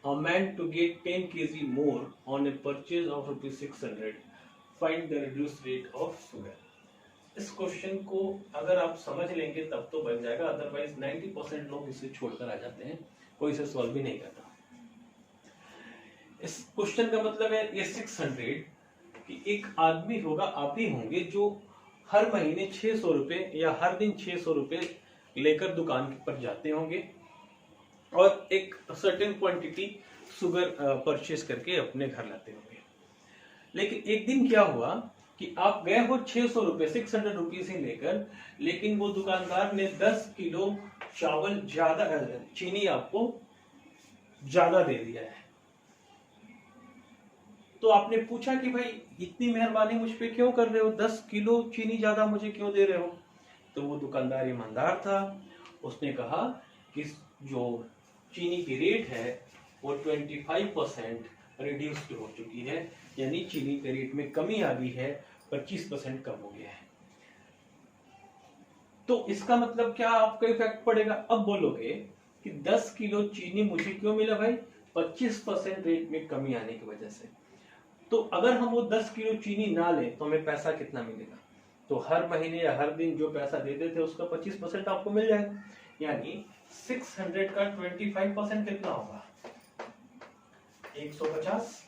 a man to get 10 kg more on a purchase of ₹600, find the reduced rate of sugar। इस क्वेश्चन को अगर आप समझ लेंगे तब तो बन जाएगा, अदरवाइज 90% लोग इसे छोड़कर आ जाते हैं, कोई इसे सॉल्व भी नहीं करता। इस क्वेश्चन का मतलब है ये 600 कि एक आदमी होगा, आप ही होंगे, जो हर महीने 600 रुपए या हर दिन 600 रुपए लेकर दुकान पर जाते होंगे और एक सर्टेन क्वांटिटी शुगर परचेज करके अपने घर लाते होंगे। लेकिन एक दिन क्या हुआ कि आप गए हो 600 रुपए 600 रुपीज ही लेकर, लेकिन वो दुकानदार ने 10 किलो चावल ज्यादा, चीनी आपको ज्यादा दे दिया है। तो आपने पूछा कि भाई इतनी मेहरबानी मुझ पे क्यों कर रहे हो, 10 किलो चीनी ज्यादा मुझे क्यों दे रहे हो? तो वो दुकानदार ईमानदार था, उसने कहा कि जो चीनी की रेट है वो 25% रिड्यूस्ड हो चुकी है, यानी चीनी के रेट में कमी आ गई है, 25% कम हो गया है। तो इसका मतलब क्या आपका इफेक्ट पड़ेगा? अब बोलोगे कि 10 किलो चीनी मुझे क्यों मिला भाई? 25% रेट में कमी आने की वजह से। तो अगर हम वो 10 किलो चीनी ना लें तो हमें पैसा कितना मिलेगा? तो हर महीने या हर दिन जो पैसा देते थे उसका 25% आपको मिल जाएगा, यानी 600 का 25% कितना होगा? 150।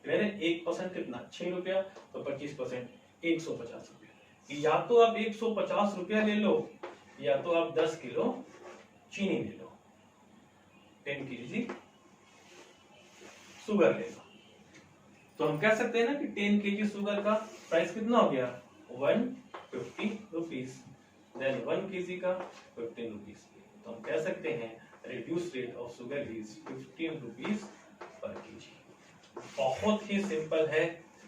1% कितना? 6 रुपया, तो 25% 150 रुपया। कि या तो आप 150 रुपया ले लो या तो आप 10 किलो चीनी ले लो, 10 kg शुगर ले लो। तो हम कह सकते हैं ना कि 10 kg शुगर का प्राइस कितना हो गया 150 रुपीज, देन 1 kg का 15 रुपीज। तो हम कह सकते हैं reduce rate of sugar is 15 rupees per kg। बहुत ही सिंपल है,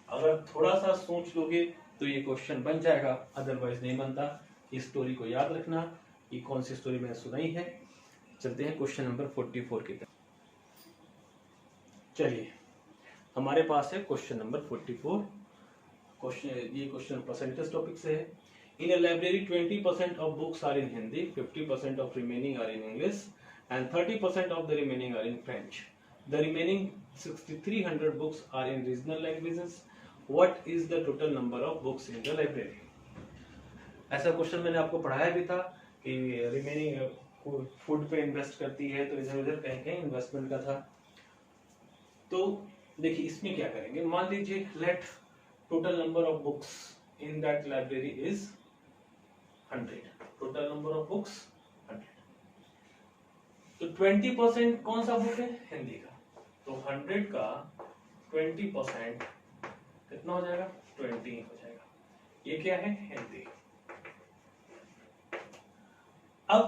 अगर थोड़ा सा सोच लोगे तो ये क्वेश्चन बन जाएगा, अदरवाइज नहीं बनता। इस स्टोरी को याद रखना, ये कौन सी स्टोरी मैंने सुनाई है। चलते हैं क्वेश्चन नंबर 44 की तरफ। चलिए हमारे पास है क्वेश्चन नंबर 44। ये क्वेश्चन परसेंटेज टॉपिक से है। In a library 20% of books are in Hindi, 50% of remaining are in English and 30% of the remaining are in French. The remaining 6300 books are in regional languages. What is the total number of books in the library. ऐसा question मैंने आपको पढ़ाया भी था कि remaining food पे invest करती है, तो इधर उधर कहीं कहीं इन्वेस्टमेंट का था। तो देखिए इसमें क्या करेंगे, मान लीजिए let total number of books in that library is 100। Total number of books 100। तो 20% कौन सा बुक है, हिंदी का। तो 100 का 20% कितना हो जाएगा, 20 हो जाएगा। ये क्या है, हिंदी। अब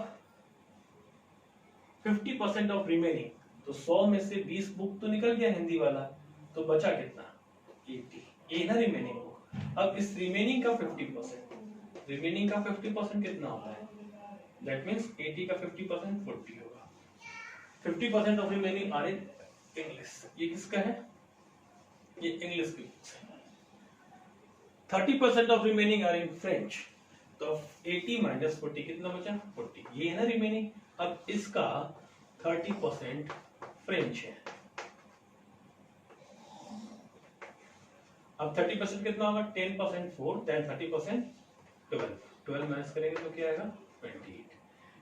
50% ऑफ रिमेनिंग, तो 100 में से 20 बुक तो निकल गया हिंदी वाला, तो बचा कितना 80। ये ना रिमेनिंग बुक। अब इस रिमेनिंग का 50%, रिमेनिंग का 50% कितना होता है, दैट मींस 80 का 50% 40 होगा। 50% of remaining are in English. ये किसका है, ये इंग्लिश की बुक है। 30% of remaining are in French. तो 80 माइनस 40 कितना बचा, 40। ये है ना रिमेनिंग। अब इसका 30% फ्रेंच है। अब 30% कितना होगा, 10% 4, देन 30% 12। 12 माइनस करेंगे तो क्या आएगा, 28।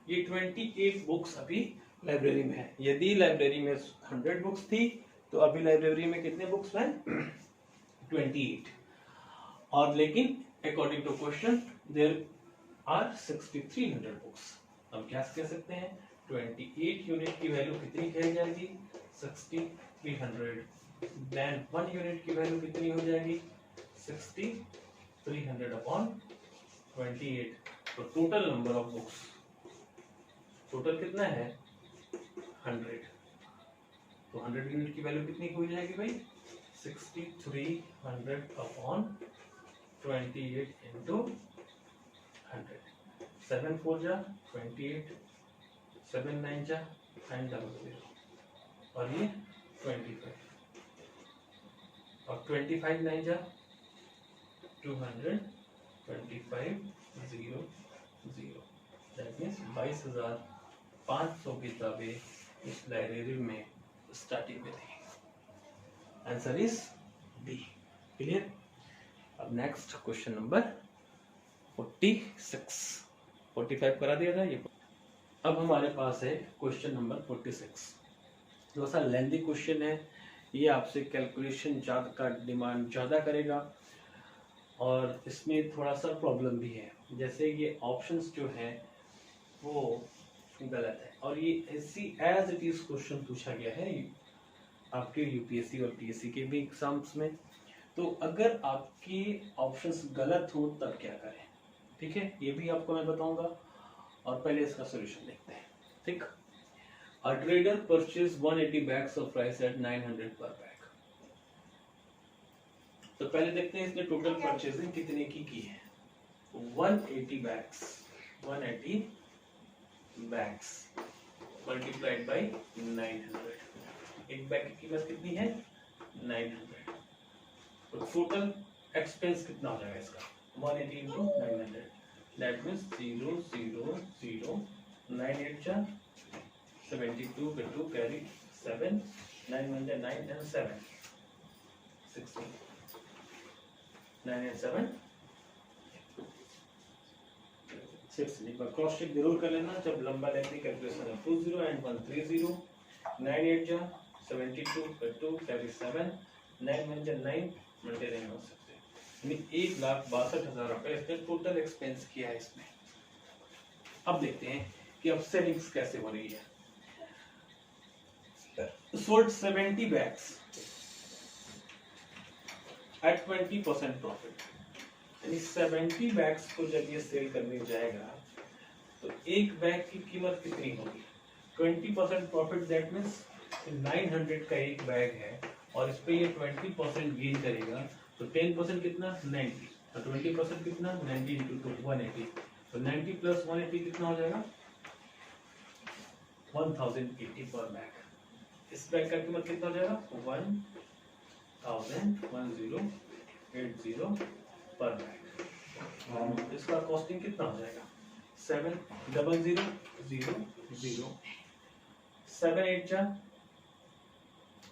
ये 28 बुक्स अभी लाइब्रेरी में है। यदि लाइब्रेरी में 100 बुक्स थी तो अभी लाइब्रेरी में कितने बुक्स हैं, 28। और लेकिन according to question there are 6300 books. हम क्या कह सकते हैं, 28 यूनिट की वैल्यू कितनी कही जाएगी, 6300। देन 1 यूनिट की वैल्यू कितनी हो जाएगी, 6300 अपॉन 28। तो total number of books, total कितना है 100। तो 100 यूनिट की वैल्यू कितनी हो जाएगी भाई, 6300 अपॉन 28 इंटू 100। 7 4 जा 28, 7 9 जा 900 और ये 25 और 25 9 जा 200, 25 0 0। दैट मीन्स 22,500 किताबें इस लाइब्रेरी में स्टार्टिंग में थी। Answer is B. क्लियर। अब नेक्स्ट क्वेश्चन नंबर 46। 45 करा दिया था ये। अब हमारे पास है क्वेश्चन नंबर 46। थोड़ा सा लेंथी क्वेश्चन है, ये आपसे कैलकुलेशन का डिमांड ज़्यादा करेगा और इसमें थोड़ा सा प्रॉब्लम भी है। जैसे ये ऑप्शंस जो हैं वो गलत है और ये ऐसी एज इट इज क्वेश्चन पूछा गया है आपके यूपीएससी और पीएससी के भी एग्जाम्स में। तो अगर आपके ऑप्शंस गलत हो तब क्या करें, ठीक है, ये भी आपको मैं बताऊंगा। और पहले इसका सॉल्यूशन देखते हैं, ठीक। A trader purchase 180 bags of rice at 900 per bag. तो पहले देखते हैं इसने टोटल परचेजिंग कितने की है। 180 बैग्स, 180 बैग्स मल्टीप्लाइड बाय 900। एक बैग की कीमत कितनी है, 900। तो टोटल एक्सपेंस कितना हो जाएगा इसका, 180 इंटू 900। दैट मीन्स 0 0 0 9 8 जा 72 पे 2 कैरी 7 9 1 9 and 7 16 9 and 7 6। एक बार क्रॉस चेक जरूर कर लेना जब लंबा लेंथी कैलकुलेशन है। 20 and 130 9 8 जा 72 पे 2 कैरी 7 9 1 9 मल्टी नहीं हो सकते। यानी 1,62,000 रुपए इसने टोटल एक्सपेंस किया है इसमें। अब देखते हैं कि अब सेलिंग्स कैसे हो रही है। सोल्ड 70 बैग्स एट 20% प्रॉफिट, यानी 70 बैग्स को जब ये सेल करने जाएगा तो एक बैग की कीमत कितनी होगी? 20% प्रॉफिट, दैट मीन्स 900 का एक बैग है और इस पे ये 20% गेन करेगा तो 10% कितना? 90, तो 20% कितना? 90 इंटू 180, तो 90 प्लस 180 कितना हो जाएगा? 1080 पर बैग। इस बैग का कीमत कितना हो जाएगा? 1080 पर बैग। इसका कॉस्टिंग कितना हो जाएगा? 700 7 8 जा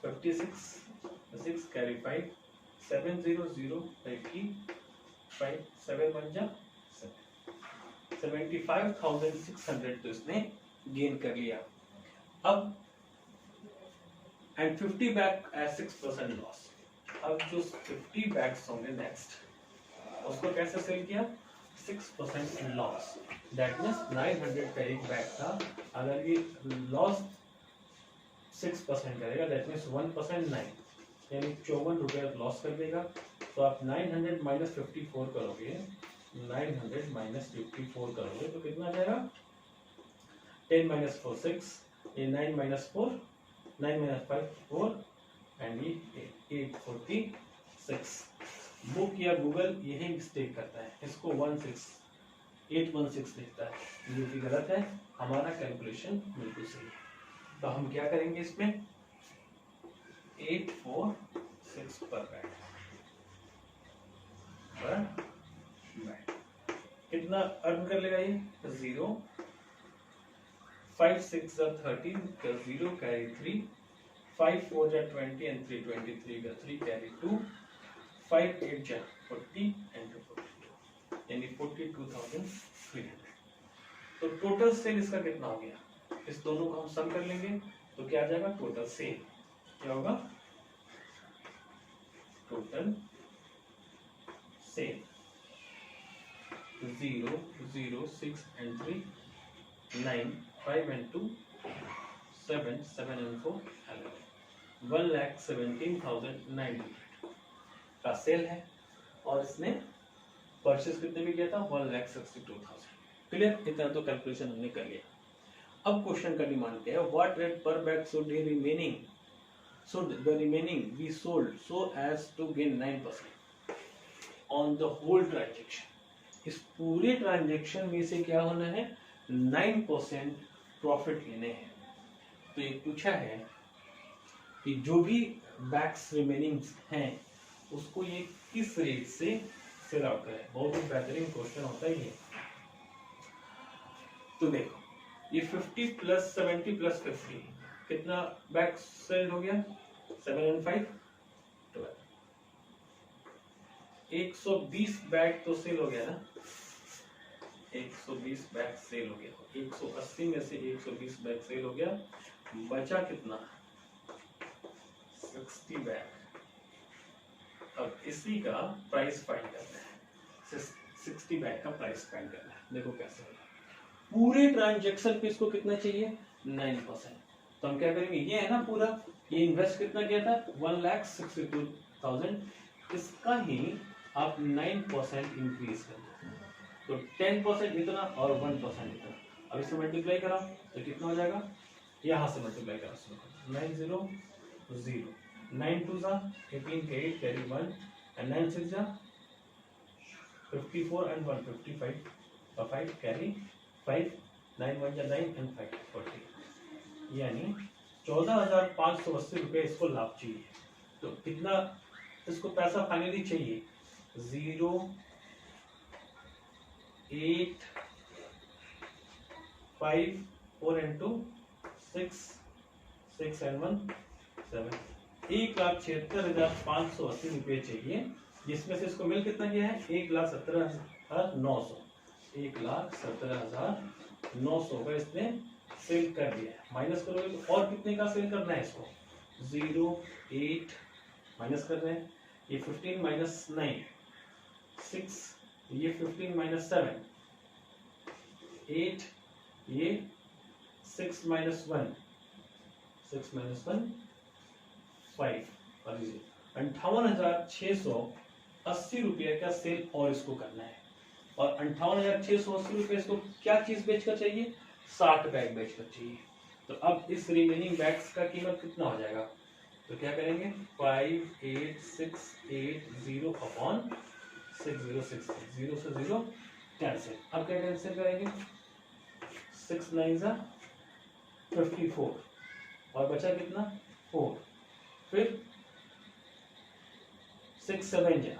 56, 6 कैरी 5, 700 85, 7 1 जा 75,600 तो इसने गेन कर लिया। अब एंड 50 बैग एट 6% लॉस। अब जो 50 बैग्स होंगे नेक्स्ट, उसको कैसे सेल किया? 6% इन लॉस, दैट मीन्स 900 का एक बैग था, अगर ये लॉस 6% करेगा दैट मीन्स 1% 9, यानी 54 रुपया लॉस कर देगा। तो आप 900 माइनस 54 करोगे, 900 माइनस 54 करोगे तो कितना आ जाएगा? 10 माइनस 4 6, ये 9 माइनस 4, 9 माइनस 5 4 एंड ये 846। बुक या गूगल यही मिस्टेक करता है, इसको 816 लिखता है, जो कि गलत है। हमारा कैलकुलेशन बिल्कुल सही है। तो हम क्या करेंगे इसमें? 846 पर बैग कितना अर्न कर लेगा ये? 0, 5 6 13 का 0 कैरी 3, 5 4 20 एंड 3 23 का 3 कैरी 2, 5 8 40 एंड 42, यानी 42,300। तो टोटल सेल इसका कितना हो गया? इस दोनों को हम सम कर लेंगे तो क्या आ जाएगा? टोटल सेल क्या होगा? Total sale 0 0 6 and 3 9 5 and 2 7 7 and 4 11 1,17,900 का सेल है और इसने परचेस कितने में किया था? 1,62,000। क्लियर? इतना तो कैलकुलेशन हमने कर लिया। अब क्वेश्चन का डिमांड क्या है? What rate per bag should the remaining be sold so as to gain 9% on the whole transaction. इस पूरे ट्रांजेक्शन में से क्या होना है? 9% प्रॉफिट लेने हैं। तो ये पूछा है कि जो भी बैग्स रिमेनिंग हैं उसको ये किस रेट से सेल आउट करें। बहुत ही बेहतरीन क्वेश्चन होता है ये। तो देखो ये 50 प्लस 70 प्लस 50 कितना बैग सेल हो गया? 7 and 5 12, 120 बैग तो सेल हो गया ना, 120 बैग सेल हो गया। 180 में से 120 बैग सेल हो गया, बचा कितना? 60 बैग। अब इसी का प्राइस फाइंड करना है, 60 बैग का प्राइस फाइंड करना है। देखो कैसे होगा। पूरे ट्रांजैक्शन पे इसको कितना चाहिए? 9%। तो हम क्या करेंगे? ये है ना पूरा, ये इन्वेस्ट कितना किया था? 1,62,000। इसका ही आप 9% इंक्रीज कर दो, तो 10% इतना और 1% इतना। अब इसे मल्टीप्लाई करा तो कितना हो जाएगा? यहां से मल्टीप्लाई करा 900 9 2 जा 18 के 8 कैरी 1 एंड 9 6 जा 54 एंड 155 और 5 कैरी 5 9 1 जा 9 एंड 5 40, यानी 14,580 रुपये इसको लाभ चाहिए। तो कितना इसको पैसा फाइनली चाहिए? 0 8 5 4 and 2 6 6 and 1 7, 1,76,580 रुपये चाहिए, जिसमें से इसको मिल कितना गया है? 1,17,900। 1,17,900 का इसने सेल कर दिया है। माइनस करोगे तो और कितने का सेल करना है इसको? 0 8 माइनस कर रहे हैं, ये 15 माइनस 9 6, ये 15 माइनस 7 8, ये 6 माइनस 1 5, और 58,680 रुपये का सेल और इसको करना है। और 58,680 रुपये इसको क्या चीज बेचकर चाहिए? 60 बैग बेचकर चाहिए। तो अब इस रिमेनिंग बैग्स का कीमत कितना हो जाएगा? तो क्या करेंगे? 58,680 अपॉन 6060, 0 से 0 कैंसिल। अब क्या कैंसिल करेंगे? 6 9 54 और बचा कितना? 4। फिर 6 7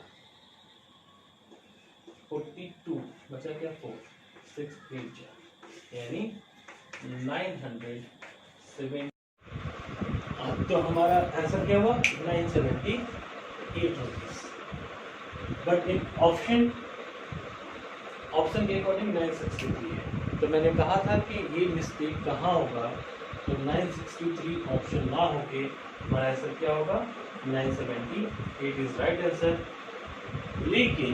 42, बचा क्या? 4। 6 8 यानी 970। तो हमारा आंसर क्या हुआ? 978 रुपीज। बट इन ऑप्शन के अकॉर्डिंग 963 है। तो मैंने कहा था कि ये मिस्टेक कहाँ होगा? तो 963 ऑप्शन ना होके हमारा आंसर क्या होगा? 978 इज राइट आंसर। लेकिन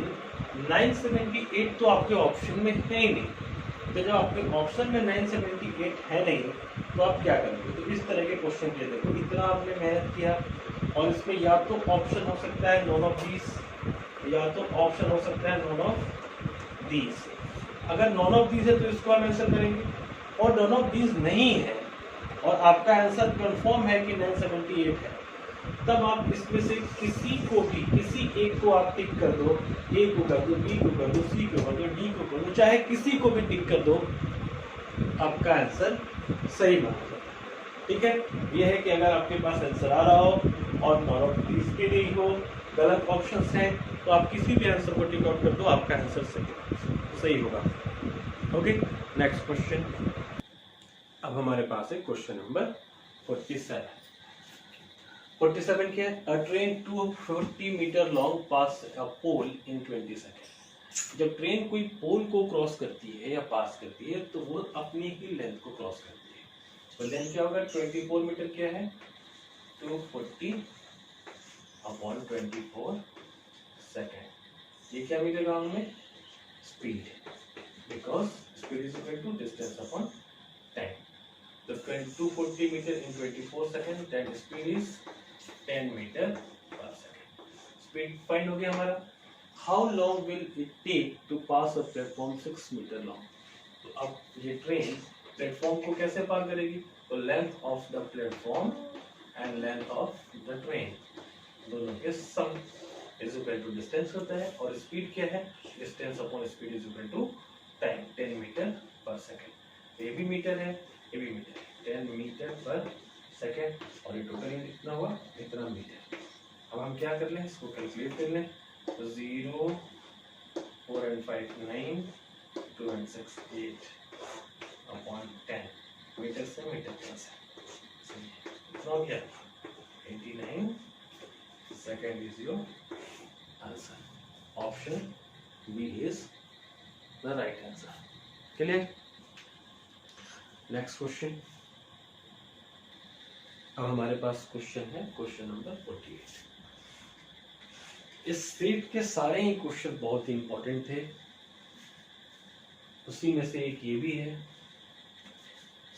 978 तो आपके ऑप्शन में है ही नहीं। तो जब आपके ऑप्शन में 978 है नहीं तो आप क्या करेंगे? तो इस तरह के क्वेश्चन के देखो, इतना आपने मेहनत किया और इसमें या तो ऑप्शन हो सकता है नॉन ऑफ दीज, या तो ऑप्शन हो सकता है नॉन ऑफ दीज। अगर नॉन ऑफ दीज है तो इसको हम आंसर करेंगे, और नॉन ऑफ दीज नहीं है और आपका आंसर कंफर्म है कि 978 है, तब आप इसमें से किसी एक को आप टिक कर दो। ए को कर दो, बी को कर दो, सी को कर दो, डी को कर दो, चाहे किसी को भी टिक कर दो, आपका आंसर सही बनेगा। ठीक है, यह है कि अगर आपके पास आंसर आ रहा हो और नॉन ऑफ दीज के नहीं हो, गलत ऑप्शंस हैं, तो आप किसी भी आंसर को टिक आउट कर दो, आपका आंसर सही होगा। Okay, next question. अब हमारे पास है क्वेश्चन नंबर 47। 47 क्या है? A train 240 metre long pass a pole in 20 second. जब ट्रेन कोई पोल को क्रॉस करती है या पास करती है तो वो अपनी ही लेंथ को क्रॉस करती है। तो लेंथ क्या होगा? 24 मीटर क्या है? 240 अपॉन 24 सेकेंड। ये क्या मीटर लॉन्ग में? Speed, because speed is equal to distance upon time. तो 240 metre in 24 second, that speed is 10 metre per second. Speed find हो गया हमारा। How long will it take to pass a platform 6 metre long. तो अब ये train platform को कैसे पार करेगी? तो length of the platform and length of the train, दोनों के sum is equal to distance होता है। और स्पीड क्या है? Distance upon speed is equal to time, 10 metre per second. ये भी मीटर है, ये भी मीटर, 10 मीटर पर सेकेंड, और ये टोटल कितना हुआ? इतना मीटर। अब हम क्या कर लें? इसको कैलकुलेट कर लें। तो 0, 4 and 5 9, 2 and 6 8 अपॉन 10 मीटर से मीटर कैंसिल। कितना हो गया? 89 second is your answer. Option B is the right answer. Clear? Next question. अब हमारे पास क्वेश्चन है क्वेश्चन नंबर 48। इस सेट के सारे ही क्वेश्चन बहुत ही इंपॉर्टेंट थे, उसी में से एक ये भी है।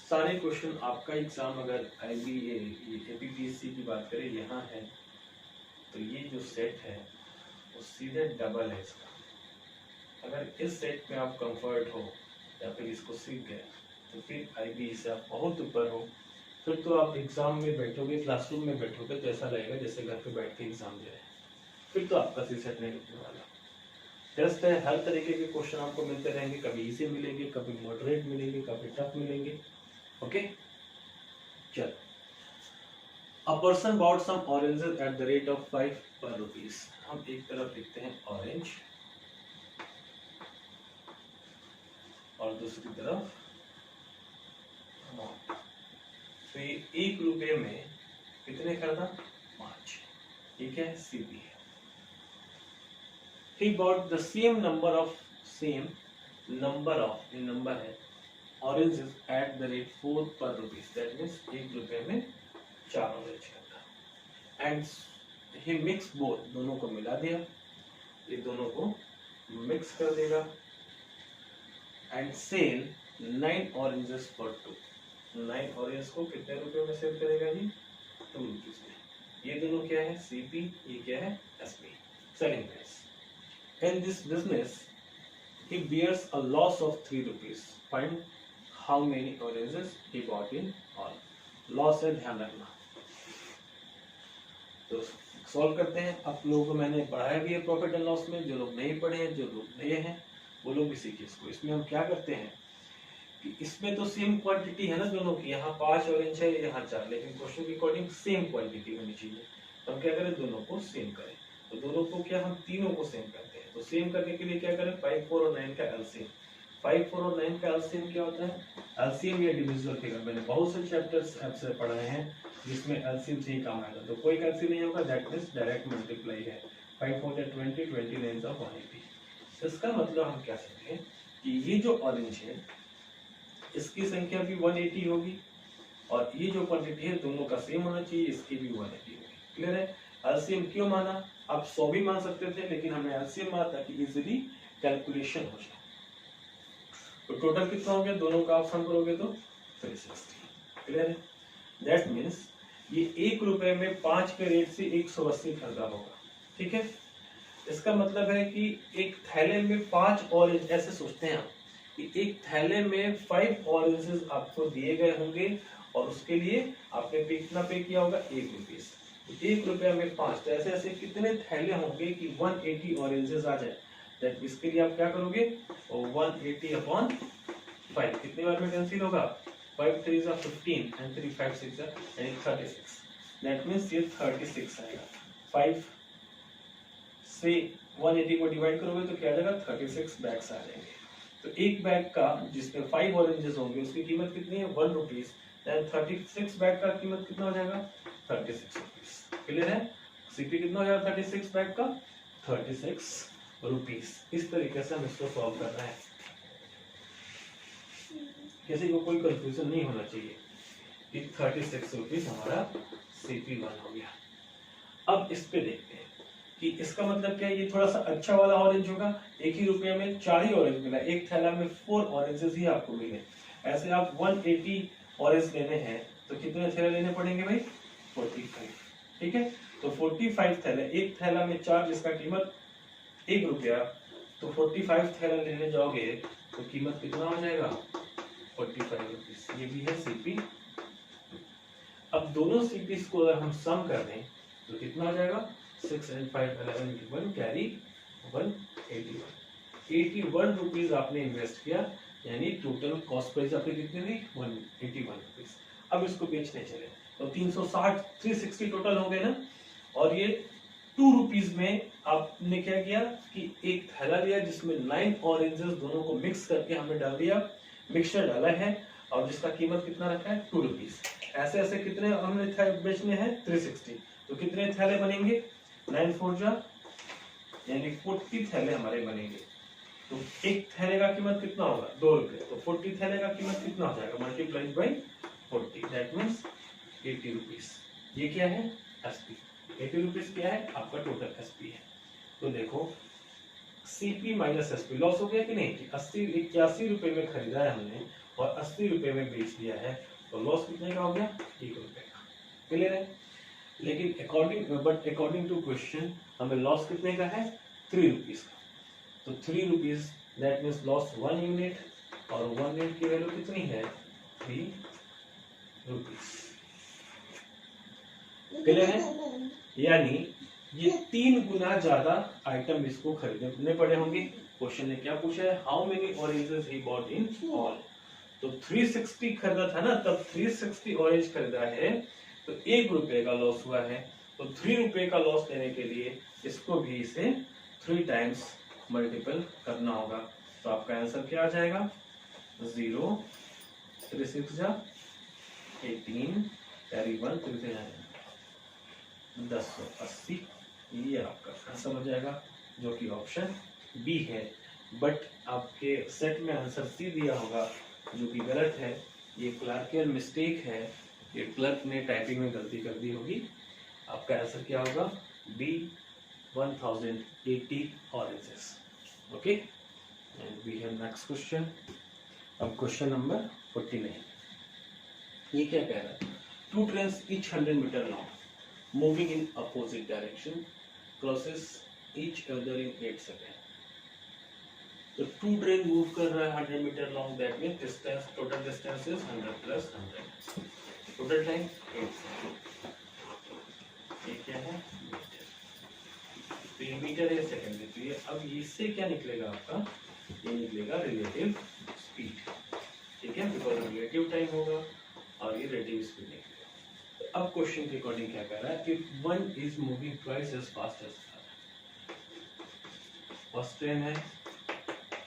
सारे क्वेश्चन आपका एग्जाम अगर APPSC की बात करें यहाँ है, तो ये जो सेट है वो सीधे डबल है इसका। अगर इस सेट में आप कंफर्ट हो या फिर इसको सीख गए तो फिर IB से आप बहुत ऊपर हो। फिर तो आप एग्जाम में बैठोगे, क्लासरूम में बैठोगे तो ऐसा लगेगा जैसे घर पे बैठ के एग्जाम दे रहे हैं। फिर तो आपका सीसेट नहीं रुकने वाला। टेस्ट है, हर तरीके के क्वेश्चन आपको मिलते रहेंगे, कभी इजी मिलेंगे, कभी मॉडरेट मिलेंगे, कभी टफ मिलेंगे। ओके, चल। A person bought some oranges at the rate of 5 per rupees. हम एक तरफ लिखते हैं ऑरेंज और दूसरी तरफ अमाउंट। तो ये 1 रुपये में कितने खरीदा? 5। ठीक है, CP है। He bought the same number of number है oranges at the rate 4 per rupees, that means 1 रुपये में 4 ऑरेंज करता। And he mixed both, दोनों को मिला दिया, ये दोनों को फिक्स कर देगा and sell 9 oranges for 2। 9 orange को कितने रुपए में सेल करेगा जी? 2 रुपीज में। ये दोनों क्या है? सीपी, ये क्या है? SP, selling price. In this business he bears a loss of 3 rupees. Find how many oranges he bought in all. Loss है, ध्यान रखना। तो सॉल्व करते हैं। आप लोगों को मैंने पढ़ाया भी है प्रॉफिट एंड लॉस में, जो लोग नहीं पढ़े हैं, जो लोग नए हैं, वो लोग भी सीखिए इसको। इसमें हम क्या करते हैं कि इसमें तो सेम क्वांटिटी है ना दोनों की, यहाँ 5 ऑरेंज है, यहाँ 4, लेकिन क्वेश्चन के अकॉर्डिंग सेम क्वांटिटी होनी चाहिए। तो हम क्या करें? दोनों को सेम करें। तो दोनों को क्या, हम तीनों को सेम करते हैं। तो सेम करने के लिए क्या करें? 5, 4 और 9 का एलसीएम। 5, 4 और 9 का एलसीएम क्या होता है? एलसीएम या डिविजिबल फिगर। मैंने बहुत से चैप्टर्स आपसे पढ़ाए हैं जिसमें एलसीएम से ही काम आएगा। तो कोई कैंसिल नहीं होगा, दैट मींस डायरेक्ट मल्टीप्लाई है। 5 4 20, 20 9 180। इसका मतलब हम क्या समझे कि ये जो ऑरेंज है इसकी संख्या भी 180 होगी, और ये जो क्वांटिटी है दोनों का सेम होना चाहिए, इसकी भी 180 होगी। क्लियर है? एलसीएम क्यों माना? आप 100 भी मान सकते थे, लेकिन हमने एलसीएम माना ताकि इजीली कैलकुलेशन हो जाए। तो टोटल कितना हो गया? दोनों का आप सम करोगे तो 360। क्लियर है? दैट मीन्स ये 1 रुपए में 5 के रेट से 180 खरीदा होगा। ठीक है? इसका मतलब है कि एक थैले में 5 ऑरेंज, ऐसे सोचते हैं आप कि एक थैले में 5 ऑरेंजेस आपको दिए गए होंगे, और उसके लिए आपने कितना पे किया होगा? 1 रुपीज। 1 रुपया में 5, तो ऐसे ऐसे कितने थैले होंगे कि 180 ऑरेंजेस आ जाए। दैट इसके लिए आप क्या करोगे? 180 अपॉन 5 कितने बार में कैंसिल होगा? 5 3 are 15 and 3 5 6 are यानी 36। दैट मींस ये 36 आएगा। 5 से 180 को डिवाइड करोगे तो क्या आ जाएगा? 36 बैग्स आ जाएंगे। तो एक बैग का जिसमें 5 ऑरेंजेस होंगे उसकी कीमत कितनी है? 1 रुपीज। 36 बैग का कीमत कितना हो जाएगा? 36 रुपीज। क्लियर है? सीपी कितना हो जाएगा 36 बैग का? 36 रुपीज। इस तरीके से हम इसको सॉल्व कर रहे हैं। किसी को कोई कंफ्यूजन नहीं होना चाहिए कि 36 रुपीज हमारा CP1 हो गया। अब इस पे देखते हैं कि इसका मतलब क्या है। ये थोड़ा सा अच्छा वाला ऑरेंज होगा। 1 ही रुपये में 4 ही ऑरेंज मिला, एक थैला में 4 ऑरेंजेस ही आपको मिले। ऐसे आप 180 ऑरेंज लेने हैं तो कितने थैले लेने पड़ेंगे भाई? 45। ठीक है? तो 45 थैले, एक थैला में 4 जिसका कीमत 1 रुपया, तो 45 थैला लेने जाओगे तो कीमत कितना हो जाएगा? 45 रुपीज। ये भी है सीपी। अब दोनों सीपीस को अगर हम सम कर दें तो कितना हो जाएगा? 6 and 5 11 1 कैरी 181। 81 रुपीज आपने इन्वेस्ट किया, यानी टोटल कॉस्ट प्राइस आपकी कितनी थी? 181 रुपीज। अब इसको बेचने चले तो 360 360 टोटल हो गए ना। और ये 2 रुपीज में आपने क्या किया कि एक थैला लिया जिसमें 9 ऑरेंजेस दोनों को मिक्स करके हमने डाल दिया, मिक्सचर डाला है, और जिसका कीमत कितना रखा है? 2 रुपीज। ऐसे ऐसे कितने हमने बेचने हैं? 360। तो कितने थैले बनेंगे? 9 4 जा यानी 40 थैले हमारे बनेंगे। तो एक थैले का कीमत कितना होगा? 2 रुपए। तो 40 थैले का कीमत कितना हो जाएगा? Multiplied by 40, that means 80 rupees. ये क्या है? एसपी। 80 रुपीज क्या है? आपका टोटल एसपी है। तो देखो सीपी माइनस एसपी लॉस हो गया कि नहीं? 81 रुपए में खरीदा है हमने और 80 रुपए में बेच दिया है, तो लॉस कितने का हो गया? 1 रुपए का। क्लियर है? लेकिन अकॉर्डिंग टू क्वेश्चन हमें लॉस कितने का है? 3 रुपीज का। तो 3 rupees that means loss 1 unit, और 1 यूनिट की वैल्यू कितनी है? 3 रुपीज। क्लियर है? यानी ये 3 गुना ज्यादा आइटम इसको खरीदने पड़े होंगे। क्वेश्चन ने क्या पूछा है? How many oranges he bought in all. तो 360 खरीदा था ना, तब 360 ऑरेंज खरीदा है, तो 1 रुपए का लॉस हुआ है। तो 3 रुपए का लॉस लेने के लिए इसको भी इसे 3 टाइम्स मल्टीपल करना होगा। तो आपका आंसर क्या आ जाएगा? 0 3 6 जा 18 कैरी 1 3 से 1080। ये आपका आंसर हो जाएगा, जो कि ऑप्शन बी है। बट आपके सेट में आंसर सी दिया होगा, जो कि गलत है। ये क्लर्कियल मिस्टेक है, ये क्लर्क ने टाइपिंग में गलती कर दी होगी। आपका आंसर क्या होगा? B 1080 oranges. Okay, and we have next question. अब क्वेश्चन नंबर 49, ये क्या कह रहा है? Two trains each 100 metre long moving in opposite direction crosses each other in 8 second. तो टू ट्रेन मूव कर रहा है 100 metre long, that mean distance, total distance is 100 plus 100, total time 8 second. ये क्या है? मीटर, तो ये मीटर है सेकेंड में। तो ये अब इससे क्या निकलेगा आपका? ये निकलेगा रिलेटिव स्पीड, ठीक है, बिकॉज रिलेटिव टाइम होगा और ये रिलेटिव स्पीड निकलेगा। तो अब क्वेश्चन के अकॉर्डिंग क्या कह रहा है? If one is moving twice as fast as first train है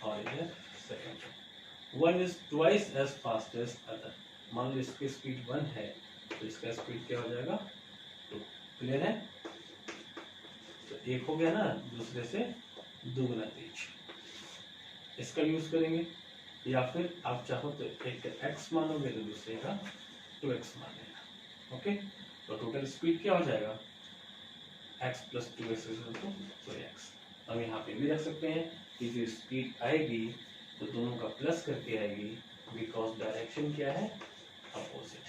और इधर second, one is twice as fast as other. मान लो इसकी स्पीड 1 है तो इसका स्पीड क्या हो जाएगा? 2। क्लियर है? तो एक हो गया ना दूसरे से दुगना तेज, इसका यूज करेंगे। या फिर आप चाहो तो एक x मानोगे तो दूसरे का 2x मान लेना। ओके, तो टोटल स्पीड क्या हो जाएगा? x प्लस 2x तो x। अब यहाँ पे भी रख सकते हैं कि जो स्पीड आएगी तो दोनों का प्लस करके आएगी, बिकॉज डायरेक्शन क्या है? अपोजिट।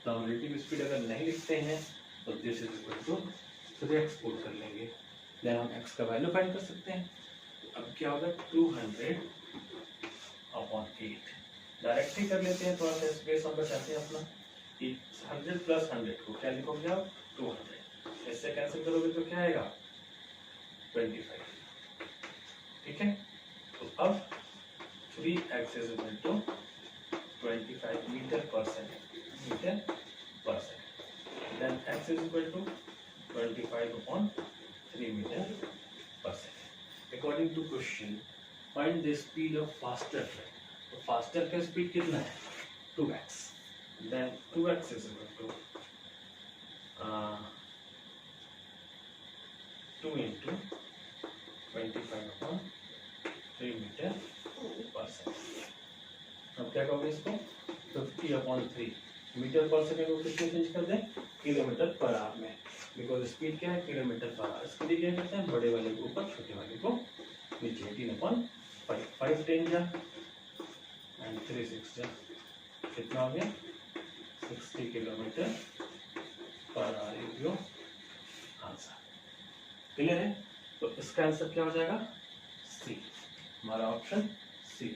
तो हम रिलेटिव स्पीड अगर नहीं लिखते हैं तो this is equal to 3x put कर लेंगे, देन हम x का वैल्यू फाइंड कर सकते हैं। अब क्या होगा? 200 अपॉन 8। डायरेक्ट ही कर लेते हैं, थोड़ा सा स्पेस हम बचाते हैं अपना। 100 प्लस 100 को क्या लिखोगे आप? 200। इससे कैंसिल करोगे तो क्या आएगा? 25। ठीक है, तो अब 3x is equal to 25 meter per second, meter per second. Then x is equal to 25 upon 3 meter per second. According to question find the speed of faster train. तो फास्टर का स्पीड कितना है? 2x। Then 2x is equal to 2 into 25 upon 3 meter per second. अब क्या कहोगे इसको? 50 upon 3 meter per second को किसमें चेंज कर दें? किलोमीटर पर आवर में, बिकॉज स्पीड क्या है? Kilometre per our. इसके लिए क्या करते हैं? बड़े वाले को ऊपर, छोटे वाले को नीचे। 18 अपॉन 5, 5 10 जा एंड 3 6 जा, कितना हो गया? 60 kilometre per our is your answer. Clear है? तो इसका आंसर क्या हो जाएगा? सी, हमारा ऑप्शन सी।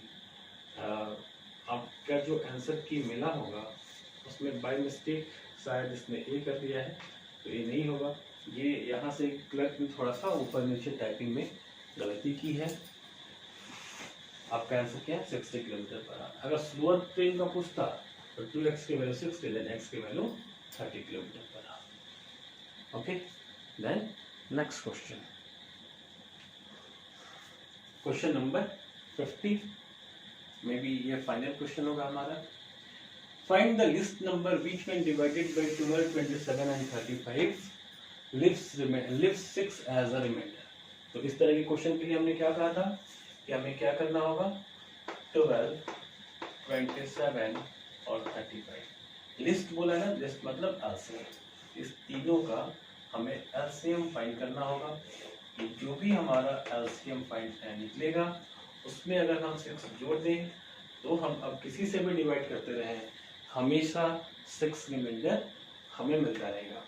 आपका जो आंसर की मिला होगा उसमें बाय मिस्टेक शायद इसने ए कर दिया है, तो ये नहीं होगा। ये यहाँ से क्लर्क ने थोड़ा सा ऊपर नीचे टाइपिंग में गलती की है। आपका आंसर क्या है? 60 किलोमीटर पर आवर। अगर स्लोअर ट्रेन का पूछता तो 2x की वैल्यू 60, देन x की value 30 kilometre per hour. Okay, then next question, question number 50, may be ये फाइनल क्वेश्चन होगा हमारा। Find the list number which when divided by 12, 27 and 35 leaves 6 as a remainder. तो इस तरह के question के लिए हमने क्या कहा था कि हमें क्या करना होगा? 12, 27 और 35 लिस्ट बोला ना, लिस्ट मतलब एलसीएम। इस तीनों का हमें एलसीएम फाइंड करना होगा कि जो भी हमारा एलसीएम फाइंड निकलेगा उसमें अगर हम 6 जोड़ दें तो हम अब किसी से भी डिवाइड करते रहें हमेशा 6 रिमाइंडर हमें मिलता रहेगा।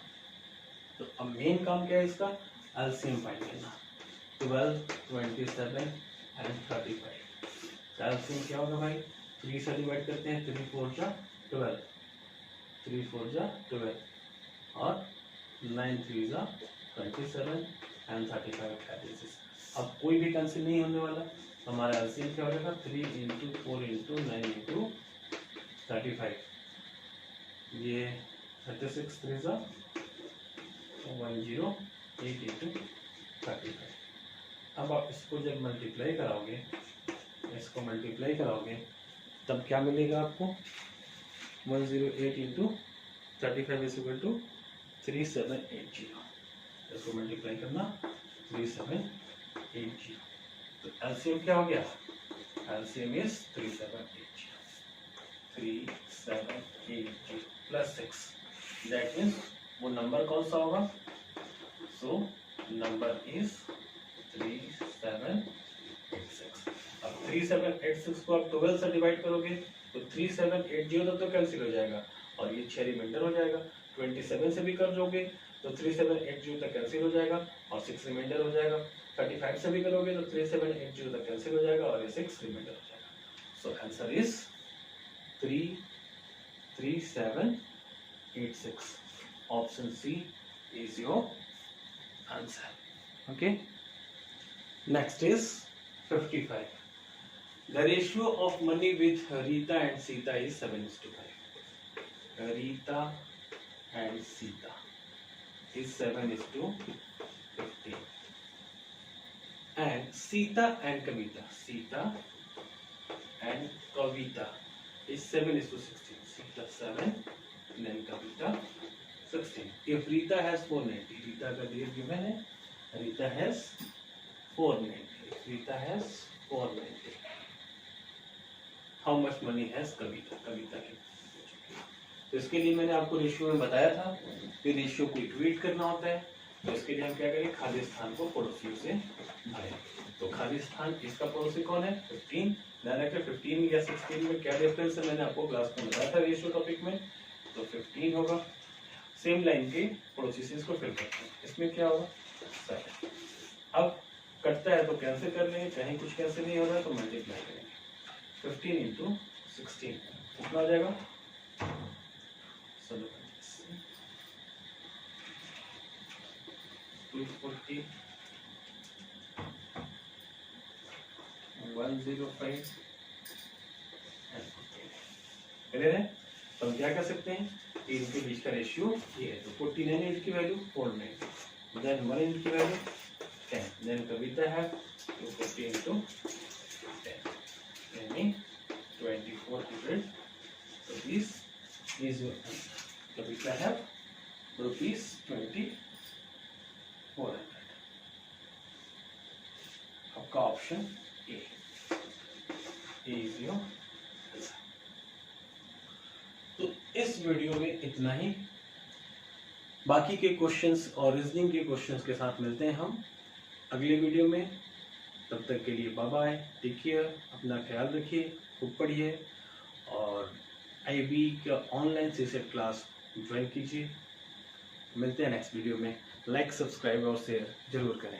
तो अब मेन काम क्या है इसका? एलसीएम फाइंड करना। 12, 27 एंड 35। एलसीएम क्या होगा भाई? 3 से डिवाइड करते हैं, 3 4 जा 12, 3 4 जा 12 और 9 3 जा 27 एंड 35 36। अब कोई भी कैंसिल नहीं होने वाला, हमारा एलसीएम क्या हो जाएगा? 3 into 4 into 9 into 35। ये 36 3 जा 108 into 35। अब आप इसको जब मल्टीप्लाई कराओगे, इसको मल्टीप्लाई कराओगे तब क्या मिलेगा आपको? 108 into 35 is equal to 3780। इसको मल्टीप्लाई करना 3780। तो एलसीएम क्या हो गया? LCM is 3780 plus 6। That means वो नंबर कौन सा होगा? So number is 3786। 3786 को आप 12 से डिवाइड करोगे तो 3780 तो कैंसिल हो जाएगा और ये 6 रिमाइंडर हो जाएगा। 27 से भी कर दोगे तो 3780 तक कैंसिल हो जाएगा और 6 रिमाइंडर हो जाएगा। 35 से भी करोगे तो 3780 तक कैंसिल हो जाएगा और ये 6 रिमाइंडर हो जाएगा। So answer is 33786। Option C is your answer. Okay, next is 55. The ratio of money with Rita and Sita is 7:5. Rita and Sita is 7:15. And Sita and Kavita is 7:16. Sita 7 and then Kavita 16. If Rita has 490, Rita का date given है, Rita has 490. If Rita has 490. How much money has Kavita? कविता की। तो इसके लिए मैंने आपको ratio में बताया था कि रेशियो को इक्वेट करना होता है। तो इसके लिए हम क्या करें, खाली स्थान को पड़ोसियों से भरें। तो खाली स्थान इसका पड़ोसी कौन है, 15। ध्यान रखें 15 या 16 में क्या डिफरेंस है, मैंने आपको क्लास में बताया था रेशियो टॉपिक में। तो 15 होगा। सेम लाइन के पड़ोसी से इसको फिल करते हैं। इसमें क्या होगा 7। अब कटता है तो कैंसिल कर लेंगे, कहीं कुछ कैंसिल नहीं हो रहा है तो मल्टीप्लाई करेंगे। 15 into 16 कितना हो जाएगा, 240 105 क्लियर है। तो हम क्या कर सकते हैं, इनके बीच का रेशियो ये है। तो 49 इंट की वैल्यू 490, देन 1 इंट की वैल्यू 10, देन कविता है 240 into 10 यानी 2400 rupees is your answer. कविता है rupees 2400। आपका option A is your answer. तो इस वीडियो में इतना ही। बाकी के क्वेश्चंस और रीजनिंग के क्वेश्चंस के साथ मिलते हैं हम अगले वीडियो में। तब तक के लिए बाय बाय, टेक केयर, अपना ख्याल रखिए, खूब पढ़िए और IB का ऑनलाइन सीसेट क्लास ज्वाइन कीजिए। मिलते हैं नेक्स्ट वीडियो में। लाइक, सब्सक्राइब और शेयर जरूर करें।